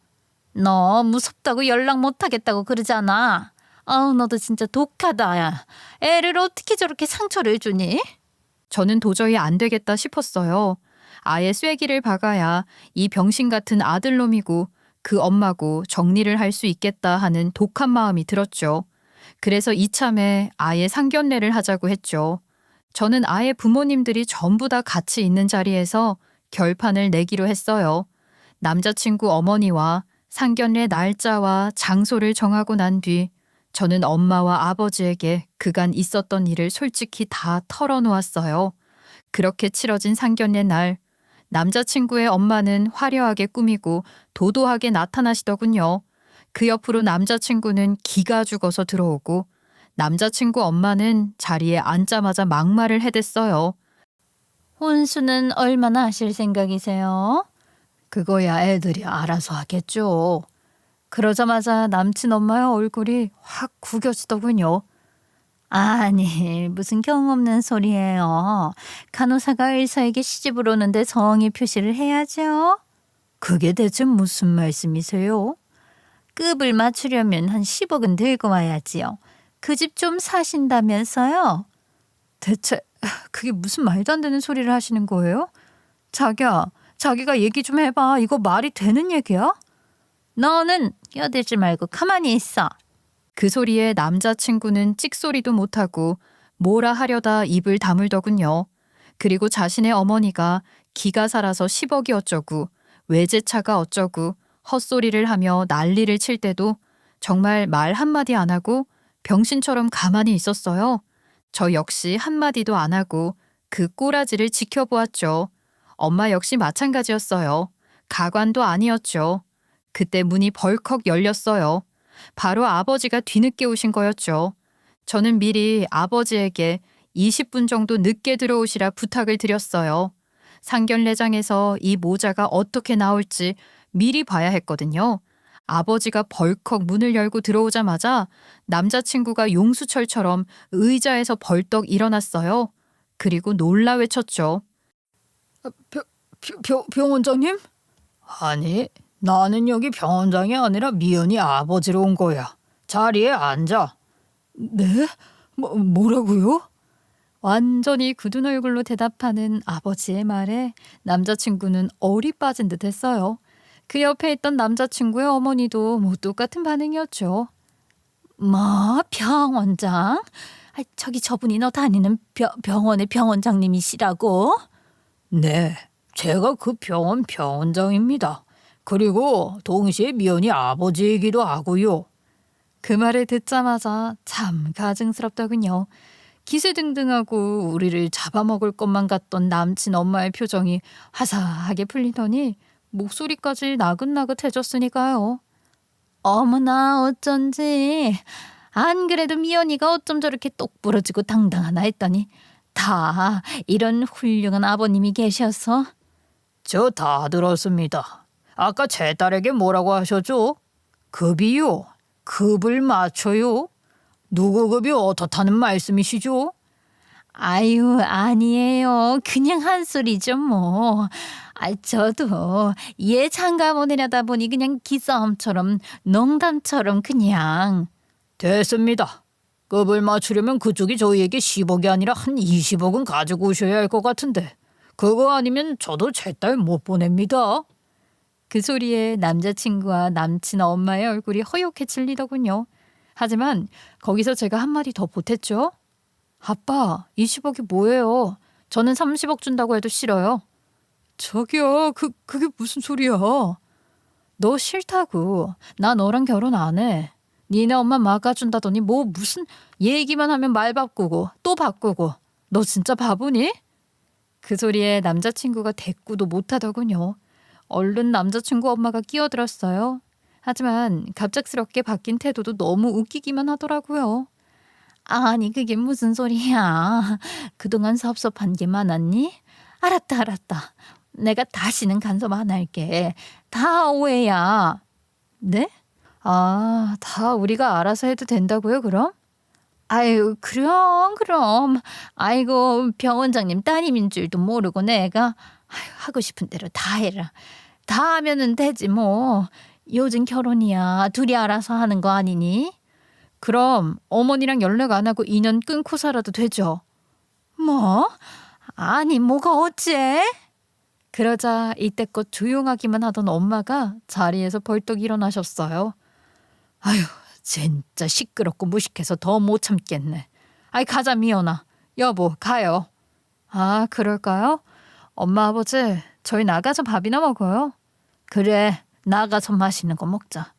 너 무섭다고 연락 못하겠다고 그러잖아. 아우 너도 진짜 독하다. 야. 애를 어떻게 저렇게 상처를 주니? 저는 도저히 안 되겠다 싶었어요. 아예 쐐기를 박아야 이 병신 같은 아들놈이고 그 엄마고 정리를 할 수 있겠다 하는 독한 마음이 들었죠. 그래서 이참에 아예 상견례를 하자고 했죠. 저는 아예 부모님들이 전부 다 같이 있는 자리에서 결판을 내기로 했어요. 남자친구 어머니와 상견례 날짜와 장소를 정하고 난 뒤 저는 엄마와 아버지에게 그간 있었던 일을 솔직히 다 털어놓았어요. 그렇게 치러진 상견례 날 남자친구의 엄마는 화려하게 꾸미고 도도하게 나타나시더군요. 그 옆으로 남자친구는 기가 죽어서 들어오고 남자친구 엄마는 자리에 앉자마자 막말을 해댔어요. 혼수는 얼마나 하실 생각이세요? 그거야 애들이 알아서 하겠죠. 그러자마자 남친 엄마의 얼굴이 확 구겨지더군요. 아니 무슨 경험 없는 소리예요. 간호사가 의사에게 시집을 오는데 성의 표시를 해야죠. 그게 대체 무슨 말씀이세요? 급을 맞추려면 한 10억은 들고 와야지요. 그 집 좀 사신다면서요? 대체 그게 무슨 말도 안 되는 소리를 하시는 거예요? 자기가 얘기 좀 해봐. 이거 말이 되는 얘기야? 너는 끼어들지 말고 가만히 있어. 그 소리에 남자친구는 찍소리도 못하고 뭐라 하려다 입을 다물더군요. 그리고 자신의 어머니가 기가 살아서 10억이 어쩌고 외제차가 어쩌고 헛소리를 하며 난리를 칠 때도 정말 말 한마디 안 하고 병신처럼 가만히 있었어요. 저 역시 한마디도 안 하고 그 꼬라지를 지켜보았죠. 엄마 역시 마찬가지였어요. 가관도 아니었죠. 그때 문이 벌컥 열렸어요. 바로 아버지가 뒤늦게 오신 거였죠. 저는 미리 아버지에게 20분 정도 늦게 들어오시라 부탁을 드렸어요. 상견례장에서 이 모자가 어떻게 나올지 미리 봐야 했거든요. 아버지가 벌컥 문을 열고 들어오자마자 남자친구가 용수철처럼 의자에서 벌떡 일어났어요. 그리고 놀라 외쳤죠. 병원장님? 아니 나는 여기 병원장이 아니라 미연이 아버지로 온 거야. 자리에 앉아. 네? 뭐라고요? 완전히 굳은 얼굴로 대답하는 아버지의 말에 남자친구는 얼이 빠진 듯 했어요. 그 옆에 있던 남자친구의 어머니도 뭐 똑같은 반응이었죠. 뭐 병원장? 저기 저분이 너 다니는 병원의 병원장님이시라고? 네, 제가 그 병원 병원장입니다. 그리고 동시에 미연이 아버지이기도 하고요. 그 말을 듣자마자 참 가증스럽더군요. 기세등등하고 우리를 잡아먹을 것만 같던 남친 엄마의 표정이 화사하게 풀리더니 목소리까지 나긋나긋해졌으니까요. 어머나 어쩐지 안 그래도 미연이가 어쩜 저렇게 똑부러지고 당당하나 했더니 다 이런 훌륭한 아버님이 계셔서. 저 다 들었습니다. 아까 제 딸에게 뭐라고 하셨죠? 급이요? 급을 맞춰요? 누구 급이 어떻다는 말씀이시죠? 아유 아니에요. 그냥 한 소리죠 뭐. 저도 얘 장가 보내려다 보니 그냥 기싸움처럼 농담처럼 그냥. 됐습니다. 급을 맞추려면 그쪽이 저희에게 10억이 아니라 한 20억은 가지고 오셔야 할 것 같은데 그거 아니면 저도 제 딸 못 보냅니다. 그 소리에 남자친구와 남친 엄마의 얼굴이 허옇게 질리더군요. 하지만 거기서 제가 한마디 더 보탰죠. 아빠 20억이 뭐예요? 저는 30억 준다고 해도 싫어요. 저기요, 그게 무슨 소리야? 너 싫다고. 나 너랑 결혼 안 해. 니네 엄마 막아준다더니 뭐 무슨 얘기만 하면 말 바꾸고 또 바꾸고. 너 진짜 바보니? 그 소리에 남자친구가 대꾸도 못하더군요. 얼른 남자친구 엄마가 끼어들었어요. 하지만 갑작스럽게 바뀐 태도도 너무 웃기기만 하더라고요. 아니 그게 무슨 소리야. 그동안 섭섭한 게 많았니? 알았다. 내가 다시는 간섭 안 할게. 다 오해야. 네? 다 우리가 알아서 해도 된다고요 그럼? 아유, 그럼. 아이고, 병원장님 따님인 줄도 모르고 내가 아유, 하고 싶은 대로 다 해라. 다 하면은 되지 뭐. 요즘 결혼이야. 둘이 알아서 하는 거 아니니? 그럼 어머니랑 연락 안 하고 인연 끊고 살아도 되죠? 뭐? 아니, 뭐가 어째? 그러자 이때껏 조용하기만 하던 엄마가 자리에서 벌떡 일어나셨어요. 아휴, 진짜 시끄럽고 무식해서 더 못 참겠네. 아이, 가자, 미연아. 여보, 가요. 아, 그럴까요? 엄마, 아버지, 저희 나가서 밥이나 먹어요. 그래, 나가서 맛있는 거 먹자.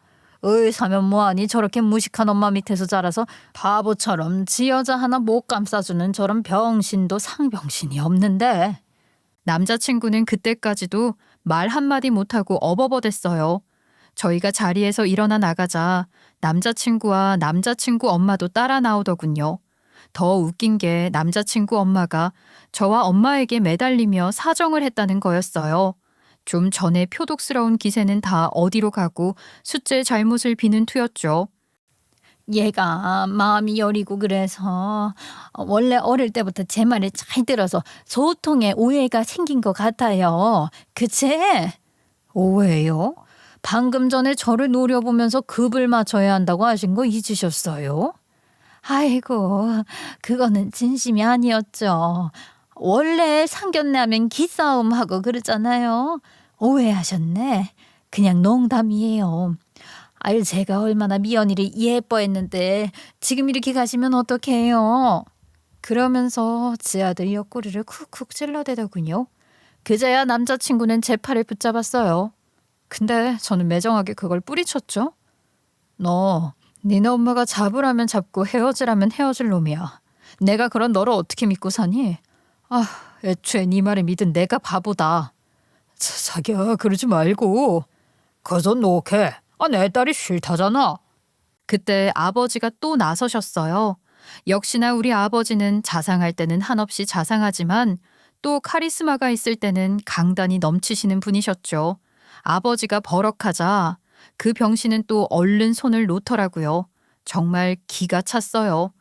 의사면 뭐하니 저렇게 무식한 엄마 밑에서 자라서 바보처럼 지 여자 하나 못 감싸주는 저런 병신도 상병신이 없는데. 남자친구는 그때까지도 말 한마디 못하고 어버버댔어요. 저희가 자리에서 일어나 나가자 남자친구와 남자친구 엄마도 따라 나오더군요. 더 웃긴 게 남자친구 엄마가 저와 엄마에게 매달리며 사정을 했다는 거였어요. 좀 전에 표독스러운 기세는 다 어디로 가고 숫제 잘못을 비는 투였죠. 얘가 마음이 여리고 그래서 원래 어릴 때부터 제 말을 잘 들어서 소통에 오해가 생긴 것 같아요. 그치? 오해요? 방금 전에 저를 노려보면서 급을 맞춰야 한다고 하신 거 잊으셨어요? 아이고, 그거는 진심이 아니었죠. 원래 상견례 하면 기싸움하고 그러잖아요. 오해하셨네. 그냥 농담이에요. 아유, 제가 얼마나 미연이를 예뻐했는데 지금 이렇게 가시면 어떡해요. 그러면서 지 아들 옆구리를 쿡쿡 찔러대더군요. 그제야 남자친구는 제 팔을 붙잡았어요. 근데 저는 매정하게 그걸 뿌리쳤죠. 너, 니네 엄마가 잡으라면 잡고 헤어지라면 헤어질 놈이야. 내가 그런 너를 어떻게 믿고 사니? 아, 애초에 네 말을 믿은 내가 바보다. 자기야, 그러지 말고. 그저 놓게. 내 딸이 싫다잖아. 그때 아버지가 또 나서셨어요. 역시나 우리 아버지는 자상할 때는 한없이 자상하지만 또 카리스마가 있을 때는 강단이 넘치시는 분이셨죠. 아버지가 버럭하자 그 병신은 또 얼른 손을 놓더라고요. 정말 기가 찼어요.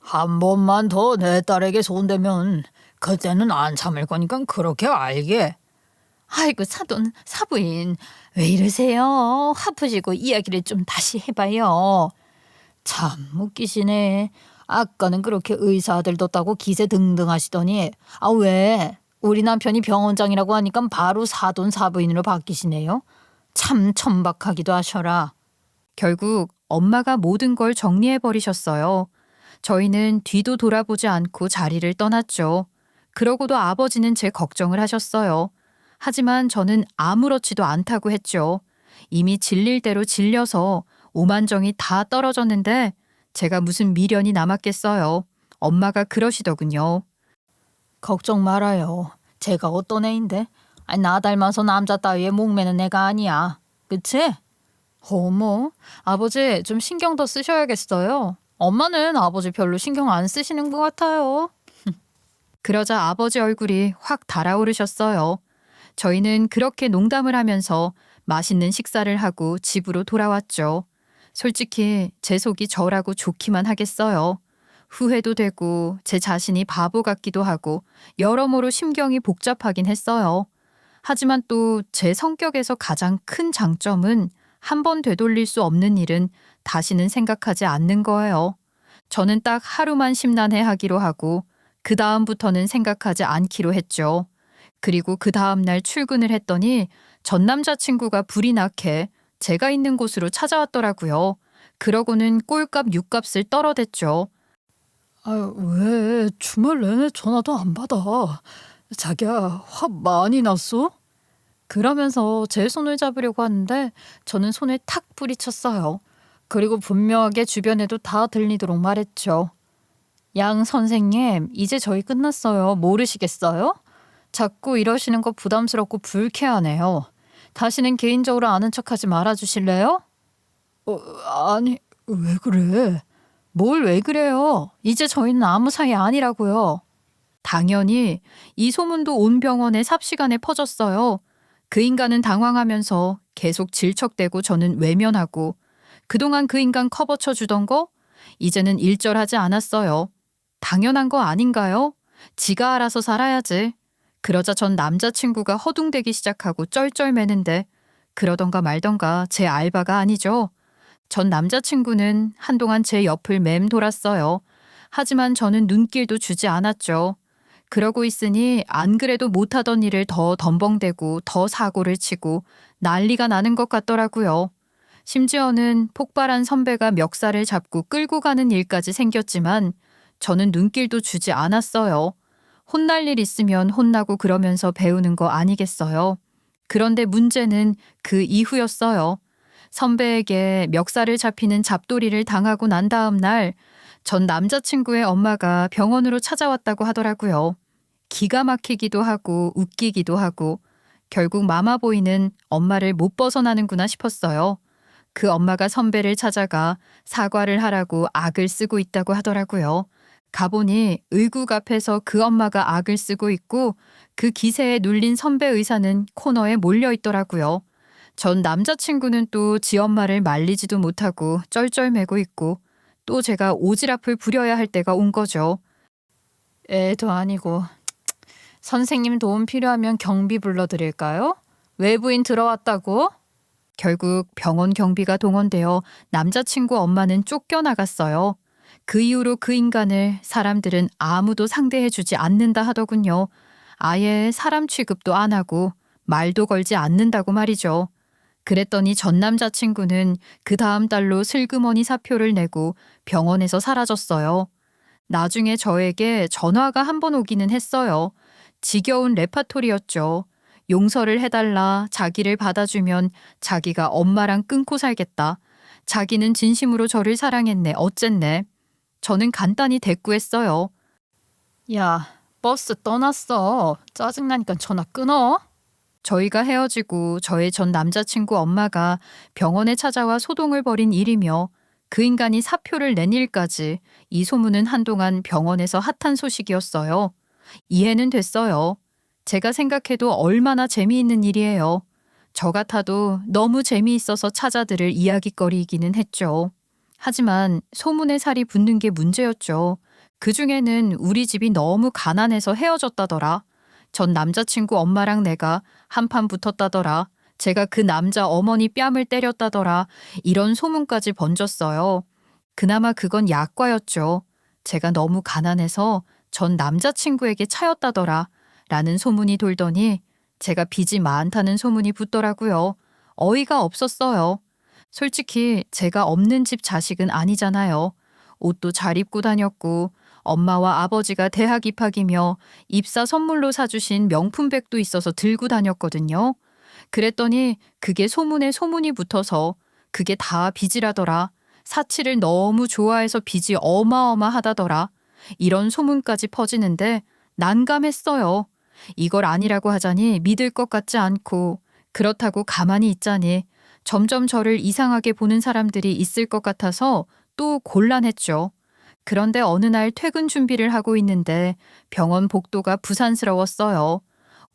한 번만 더 내 딸에게 손대면 그때는 안 참을 거니까 그렇게 알게. 아이고, 사돈, 사부인, 왜 이러세요? 화푸시고 이야기를 좀 다시 해봐요. 참 웃기시네. 아까는 그렇게 의사 아들 뒀다고 기세 등등 하시더니 왜? 우리 남편이 병원장이라고 하니까 바로 사돈 사부인으로 바뀌시네요. 참 천박하기도 하셔라. 결국 엄마가 모든 걸 정리해버리셨어요. 저희는 뒤도 돌아보지 않고 자리를 떠났죠. 그러고도 아버지는 제 걱정을 하셨어요. 하지만 저는 아무렇지도 않다고 했죠. 이미 질릴 대로 질려서 오만정이 다 떨어졌는데 제가 무슨 미련이 남았겠어요. 엄마가 그러시더군요. 걱정 말아요. 제가 어떤 애인데? 나 닮아서 남자 따위에 목매는 애가 아니야. 그치? 어머, 아버지 좀 신경 더 쓰셔야겠어요. 엄마는 아버지 별로 신경 안 쓰시는 것 같아요. 그러자 아버지 얼굴이 확 달아오르셨어요. 저희는 그렇게 농담을 하면서 맛있는 식사를 하고 집으로 돌아왔죠. 솔직히 제 속이 저라고 좋기만 하겠어요. 후회도 되고 제 자신이 바보 같기도 하고 여러모로 심경이 복잡하긴 했어요. 하지만 또 제 성격에서 가장 큰 장점은 한 번 되돌릴 수 없는 일은 다시는 생각하지 않는 거예요. 저는 딱 하루만 심란해하기로 하고 그 다음부터는 생각하지 않기로 했죠. 그리고 그 다음날 출근을 했더니 전 남자친구가 불이 나게 제가 있는 곳으로 찾아왔더라고요. 그러고는 꼴값 육값을 떨어댔죠. 왜 주말 내내 전화도 안 받아? 자기야, 화 많이 났어? 그러면서 제 손을 잡으려고 하는데 저는 손을 탁 뿌리쳤어요. 그리고 분명하게 주변에도 다 들리도록 말했죠. 양 선생님, 이제 저희 끝났어요. 모르시겠어요? 자꾸 이러시는 거 부담스럽고 불쾌하네요. 다시는 개인적으로 아는 척하지 말아주실래요? 아니, 왜 그래? 뭘 왜 그래요? 이제 저희는 아무 사이 아니라고요. 당연히 이 소문도 온 병원에 삽시간에 퍼졌어요. 그 인간은 당황하면서 계속 질척대고 저는 외면하고 그동안 그 인간 커버쳐 주던 거 이제는 일절하지 않았어요. 당연한 거 아닌가요? 지가 알아서 살아야지. 그러자 전 남자친구가 허둥대기 시작하고 쩔쩔매는데 그러던가 말던가 제 알바가 아니죠. 전 남자친구는 한동안 제 옆을 맴돌았어요. 하지만 저는 눈길도 주지 않았죠. 그러고 있으니 안 그래도 못하던 일을 더 덤벙대고 더 사고를 치고 난리가 나는 것 같더라고요. 심지어는 폭발한 선배가 멱살을 잡고 끌고 가는 일까지 생겼지만 저는 눈길도 주지 않았어요. 혼날 일 있으면 혼나고 그러면서 배우는 거 아니겠어요? 그런데 문제는 그 이후였어요. 선배에게 멱살을 잡히는 잡돌이를 당하고 난 다음 날 전 남자친구의 엄마가 병원으로 찾아왔다고 하더라고요. 기가 막히기도 하고 웃기기도 하고 결국 마마보이는 엄마를 못 벗어나는구나 싶었어요. 그 엄마가 선배를 찾아가 사과를 하라고 악을 쓰고 있다고 하더라고요. 가보니 의국 앞에서 그 엄마가 악을 쓰고 있고 그 기세에 눌린 선배 의사는 코너에 몰려 있더라고요. 전 남자친구는 또 지 엄마를 말리지도 못하고 쩔쩔매고 있고 또 제가 오지랖을 부려야 할 때가 온 거죠. 애도 아니고. 선생님 도움 필요하면 경비 불러드릴까요? 외부인 들어왔다고? 결국 병원 경비가 동원되어 남자친구 엄마는 쫓겨나갔어요. 그 이후로 그 인간을 사람들은 아무도 상대해주지 않는다 하더군요. 아예 사람 취급도 안 하고 말도 걸지 않는다고 말이죠. 그랬더니 전 남자친구는 그 다음 달로 슬그머니 사표를 내고 병원에서 사라졌어요. 나중에 저에게 전화가 한 번 오기는 했어요. 지겨운 레파토리였죠. 용서를 해달라, 자기를 받아주면 자기가 엄마랑 끊고 살겠다. 자기는 진심으로 저를 사랑했네, 어쨌네. 저는 간단히 대꾸했어요. 야, 버스 떠났어. 짜증나니까 전화 끊어. 저희가 헤어지고 저의 전 남자친구 엄마가 병원에 찾아와 소동을 벌인 일이며 그 인간이 사표를 낸 일까지 이 소문은 한동안 병원에서 핫한 소식이었어요. 이해는 됐어요. 제가 생각해도 얼마나 재미있는 일이에요. 저 같아도 너무 재미있어서 찾아들을 이야깃거리이기는 했죠. 하지만 소문에 살이 붙는 게 문제였죠. 그중에는 우리 집이 너무 가난해서 헤어졌다더라. 전 남자친구 엄마랑 내가 한판 붙었다더라. 제가 그 남자 어머니 뺨을 때렸다더라. 이런 소문까지 번졌어요. 그나마 그건 약과였죠. 제가 너무 가난해서 전 남자친구에게 차였다더라. 라는 소문이 돌더니 제가 빚이 많다는 소문이 붙더라고요. 어이가 없었어요. 솔직히 제가 없는 집 자식은 아니잖아요. 옷도 잘 입고 다녔고 엄마와 아버지가 대학 입학이며 입사 선물로 사주신 명품백도 있어서 들고 다녔거든요. 그랬더니 그게 소문에 소문이 붙어서 그게 다 빚이라더라. 사치를 너무 좋아해서 빚이 어마어마하다더라. 이런 소문까지 퍼지는데 난감했어요. 이걸 아니라고 하자니 믿을 것 같지 않고 그렇다고 가만히 있자니 점점 저를 이상하게 보는 사람들이 있을 것 같아서 또 곤란했죠. 그런데 어느 날 퇴근 준비를 하고 있는데 병원 복도가 부산스러웠어요.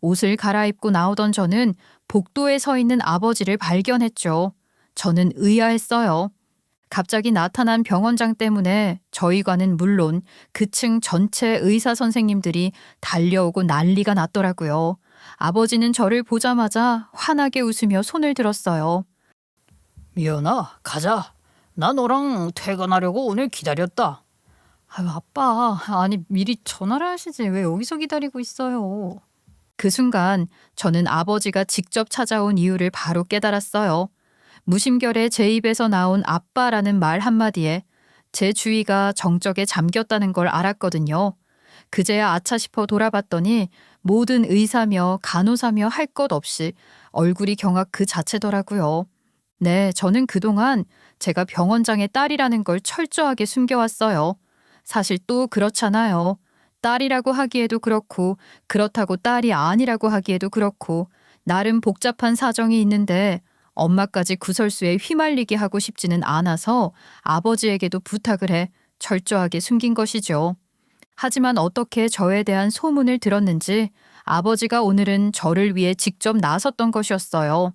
옷을 갈아입고 나오던 저는 복도에 서 있는 아버지를 발견했죠. 저는 의아했어요. 갑자기 나타난 병원장 때문에 저희과는 물론 그 층 전체 의사 선생님들이 달려오고 난리가 났더라고요. 아버지는 저를 보자마자 환하게 웃으며 손을 들었어요. 미연아, 가자. 나 너랑 퇴근하려고 오늘 기다렸다. 아유, 아빠. 아니, 미리 전화를 하시지. 왜 여기서 기다리고 있어요? 그 순간 저는 아버지가 직접 찾아온 이유를 바로 깨달았어요. 무심결에 제 입에서 나온 아빠라는 말 한마디에 제 주위가 정적에 잠겼다는 걸 알았거든요. 그제야 아차 싶어 돌아봤더니 모든 의사며 간호사며 할 것 없이 얼굴이 경악 그 자체더라고요. 네, 저는 그동안 제가 병원장의 딸이라는 걸 철저하게 숨겨왔어요. 사실 또 그렇잖아요. 딸이라고 하기에도 그렇고 그렇다고 딸이 아니라고 하기에도 그렇고 나름 복잡한 사정이 있는데 엄마까지 구설수에 휘말리게 하고 싶지는 않아서 아버지에게도 부탁을 해 철저하게 숨긴 것이죠. 하지만 어떻게 저에 대한 소문을 들었는지 아버지가 오늘은 저를 위해 직접 나섰던 것이었어요.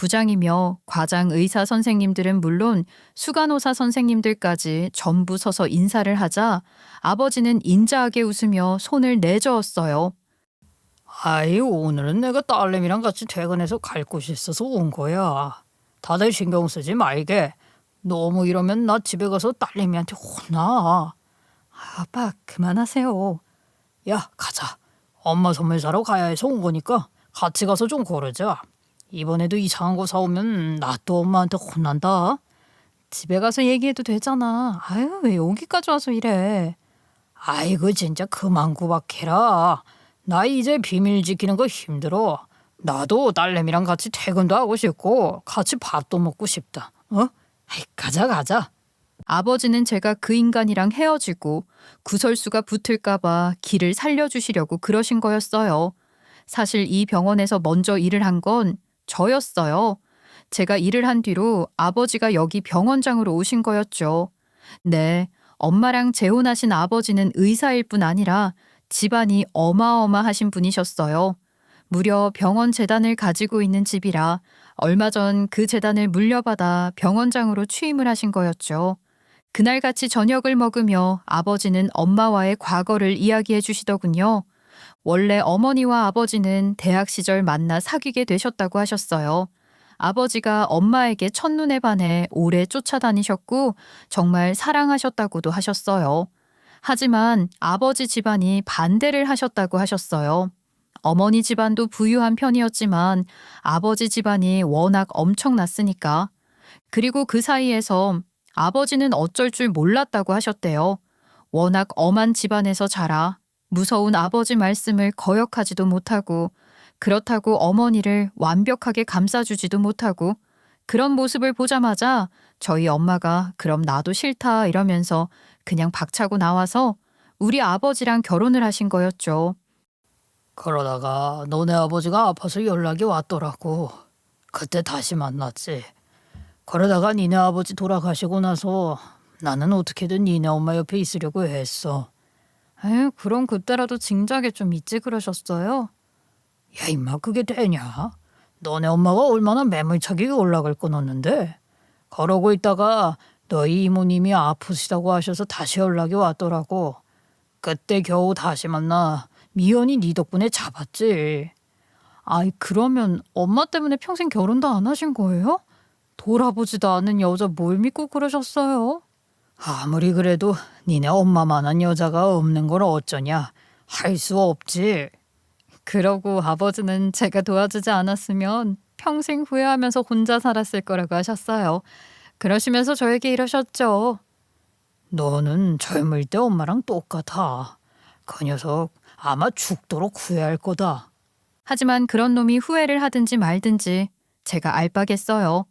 부장이며 과장 의사 선생님들은 물론 수간호사 선생님들까지 전부 서서 인사를 하자 아버지는 인자하게 웃으며 손을 내저었어요. 아이, 오늘은 내가 딸내미랑 같이 퇴근해서 갈 곳이 있어서 온 거야. 다들 신경 쓰지 말게. 너무 이러면 나 집에 가서 딸내미한테 혼나. 아빠, 그만하세요. 야, 가자. 엄마 선물 사러 가야 해서 온 거니까 같이 가서 좀 고르자. 이번에도 이상한 거 사오면 나 또 엄마한테 혼난다. 집에 가서 얘기해도 되잖아. 아유, 왜 여기까지 와서 이래. 아이고, 진짜 그만 구박해라. 나 이제 비밀 지키는 거 힘들어. 나도 딸내미랑 같이 퇴근도 하고 싶고 같이 밥도 먹고 싶다. 아이, 가자 가자. 아버지는 제가 그 인간이랑 헤어지고 구설수가 붙을까봐 길을 살려주시려고 그러신 거였어요. 사실 이 병원에서 먼저 일을 한 건 저였어요. 제가 일을 한 뒤로 아버지가 여기 병원장으로 오신 거였죠. 네, 엄마랑 재혼하신 아버지는 의사일 뿐 아니라 집안이 어마어마하신 분이셨어요. 무려 병원 재단을 가지고 있는 집이라 얼마 전 그 재단을 물려받아 병원장으로 취임을 하신 거였죠. 그날같이 저녁을 먹으며 아버지는 엄마와의 과거를 이야기해 주시더군요. 원래 어머니와 아버지는 대학 시절 만나 사귀게 되셨다고 하셨어요. 아버지가 엄마에게 첫눈에 반해 오래 쫓아다니셨고 정말 사랑하셨다고도 하셨어요. 하지만 아버지 집안이 반대를 하셨다고 하셨어요. 어머니 집안도 부유한 편이었지만 아버지 집안이 워낙 엄청났으니까. 그리고 그 사이에서 아버지는 어쩔 줄 몰랐다고 하셨대요. 워낙 엄한 집안에서 자라 무서운 아버지 말씀을 거역하지도 못하고 그렇다고 어머니를 완벽하게 감싸주지도 못하고 그런 모습을 보자마자 저희 엄마가 그럼 나도 싫다 이러면서 그냥 박차고 나와서 우리 아버지랑 결혼을 하신 거였죠. 그러다가 너네 아버지가 아파서 연락이 왔더라고. 그때 다시 만났지. 그러다가 니네 아버지 돌아가시고 나서 나는 어떻게든 니네 엄마 옆에 있으려고 했어. 에휴, 그럼 그때라도 진작에 좀 있지 그러셨어요? 야, 임마, 그게 되냐? 너네 엄마가 얼마나 매몰차게 연락을 끊었는데. 그러고 있다가 너희 이모님이 아프시다고 하셔서 다시 연락이 왔더라고. 그때 겨우 다시 만나 미연이 네 덕분에 잡았지. 아이, 그러면 엄마 때문에 평생 결혼도 안 하신 거예요? 돌아보지도 않은 여자 뭘 믿고 그러셨어요? 아무리 그래도 니네 엄마만한 여자가 없는 걸 어쩌냐. 할 수 없지. 그러고 아버지는 제가 도와주지 않았으면 평생 후회하면서 혼자 살았을 거라고 하셨어요. 그러시면서 저에게 이러셨죠. 너는 젊을 때 엄마랑 똑같아. 그 녀석 아마 죽도록 후회할 거다. 하지만 그런 놈이 후회를 하든지 말든지 제가 알바겠어요.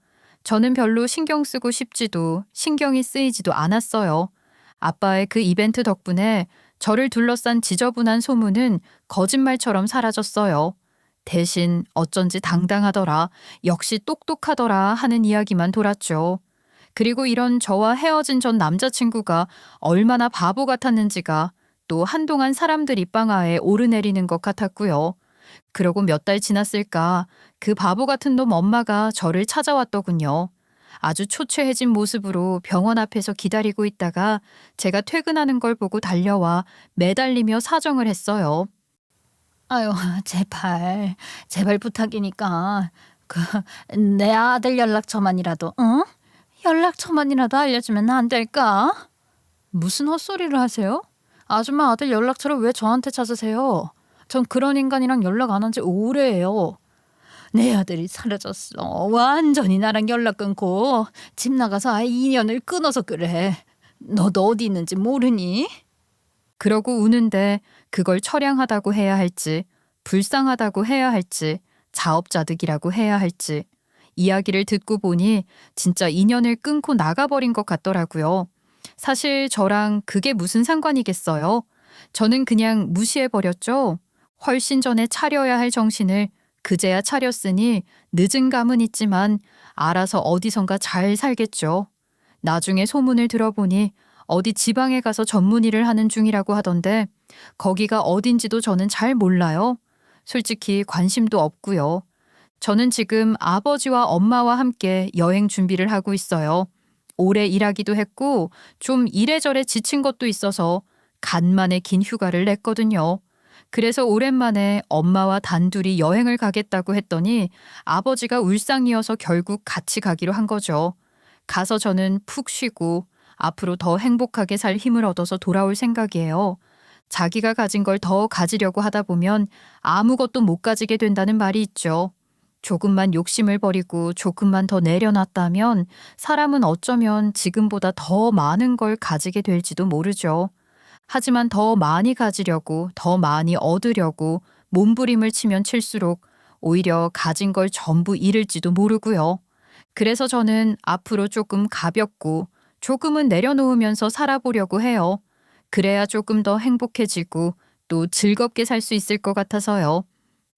저는 별로 신경 쓰고 싶지도 신경이 쓰이지도 않았어요. 아빠의 그 이벤트 덕분에 저를 둘러싼 지저분한 소문은 거짓말처럼 사라졌어요. 대신 어쩐지 당당하더라, 역시 똑똑하더라 하는 이야기만 돌았죠. 그리고 이런 저와 헤어진 전 남자친구가 얼마나 바보 같았는지가 또 한동안 사람들 입방아에 오르내리는 것 같았고요. 그러고 몇 달 지났을까 그 바보 같은 놈 엄마가 저를 찾아왔더군요. 아주 초췌해진 모습으로 병원 앞에서 기다리고 있다가 제가 퇴근하는 걸 보고 달려와 매달리며 사정을 했어요. 아유, 제발 부탁이니까 내 아들 연락처만이라도, 응? 연락처만이라도 알려주면 안 될까? 무슨 헛소리를 하세요? 아줌마 아들 연락처를 왜 저한테 찾으세요? 전 그런 인간이랑 연락 안 한 지 오래예요. 내 아들이 사라졌어. 완전히 나랑 연락 끊고 집 나가서 아예 인연을 끊어서 그래. 너도 어디 있는지 모르니? 그러고 우는데 그걸 처량하다고 해야 할지, 불쌍하다고 해야 할지, 자업자득이라고 해야 할지, 이야기를 듣고 보니 진짜 인연을 끊고 나가버린 것 같더라고요. 사실 저랑 그게 무슨 상관이겠어요? 저는 그냥 무시해버렸죠. 훨씬 전에 차려야 할 정신을 그제야 차렸으니 늦은 감은 있지만 알아서 어디선가 잘 살겠죠. 나중에 소문을 들어보니 어디 지방에 가서 전문 일을 하는 중이라고 하던데 거기가 어딘지도 저는 잘 몰라요. 솔직히 관심도 없고요. 저는 지금 아버지와 엄마와 함께 여행 준비를 하고 있어요. 오래 일하기도 했고 좀 이래저래 지친 것도 있어서 간만에 긴 휴가를 냈거든요. 그래서 오랜만에 엄마와 단둘이 여행을 가겠다고 했더니 아버지가 울상이어서 결국 같이 가기로 한 거죠. 가서 저는 푹 쉬고 앞으로 더 행복하게 살 힘을 얻어서 돌아올 생각이에요. 자기가 가진 걸 더 가지려고 하다 보면 아무것도 못 가지게 된다는 말이 있죠. 조금만 욕심을 버리고 조금만 더 내려놨다면 사람은 어쩌면 지금보다 더 많은 걸 가지게 될지도 모르죠. 하지만 더 많이 가지려고, 더 많이 얻으려고 몸부림을 치면 칠수록 오히려 가진 걸 전부 잃을지도 모르고요. 그래서 저는 앞으로 조금 가볍고 조금은 내려놓으면서 살아보려고 해요. 그래야 조금 더 행복해지고 또 즐겁게 살 수 있을 것 같아서요.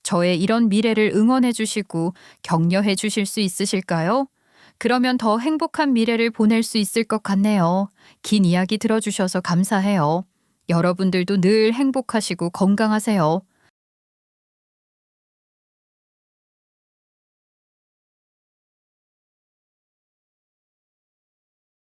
저의 이런 미래를 응원해 주시고 격려해 주실 수 있으실까요? 그러면 더 행복한 미래를 보낼 수 있을 것 같네요. 긴 이야기 들어주셔서 감사해요. 여러분들도 늘 행복하시고 건강하세요.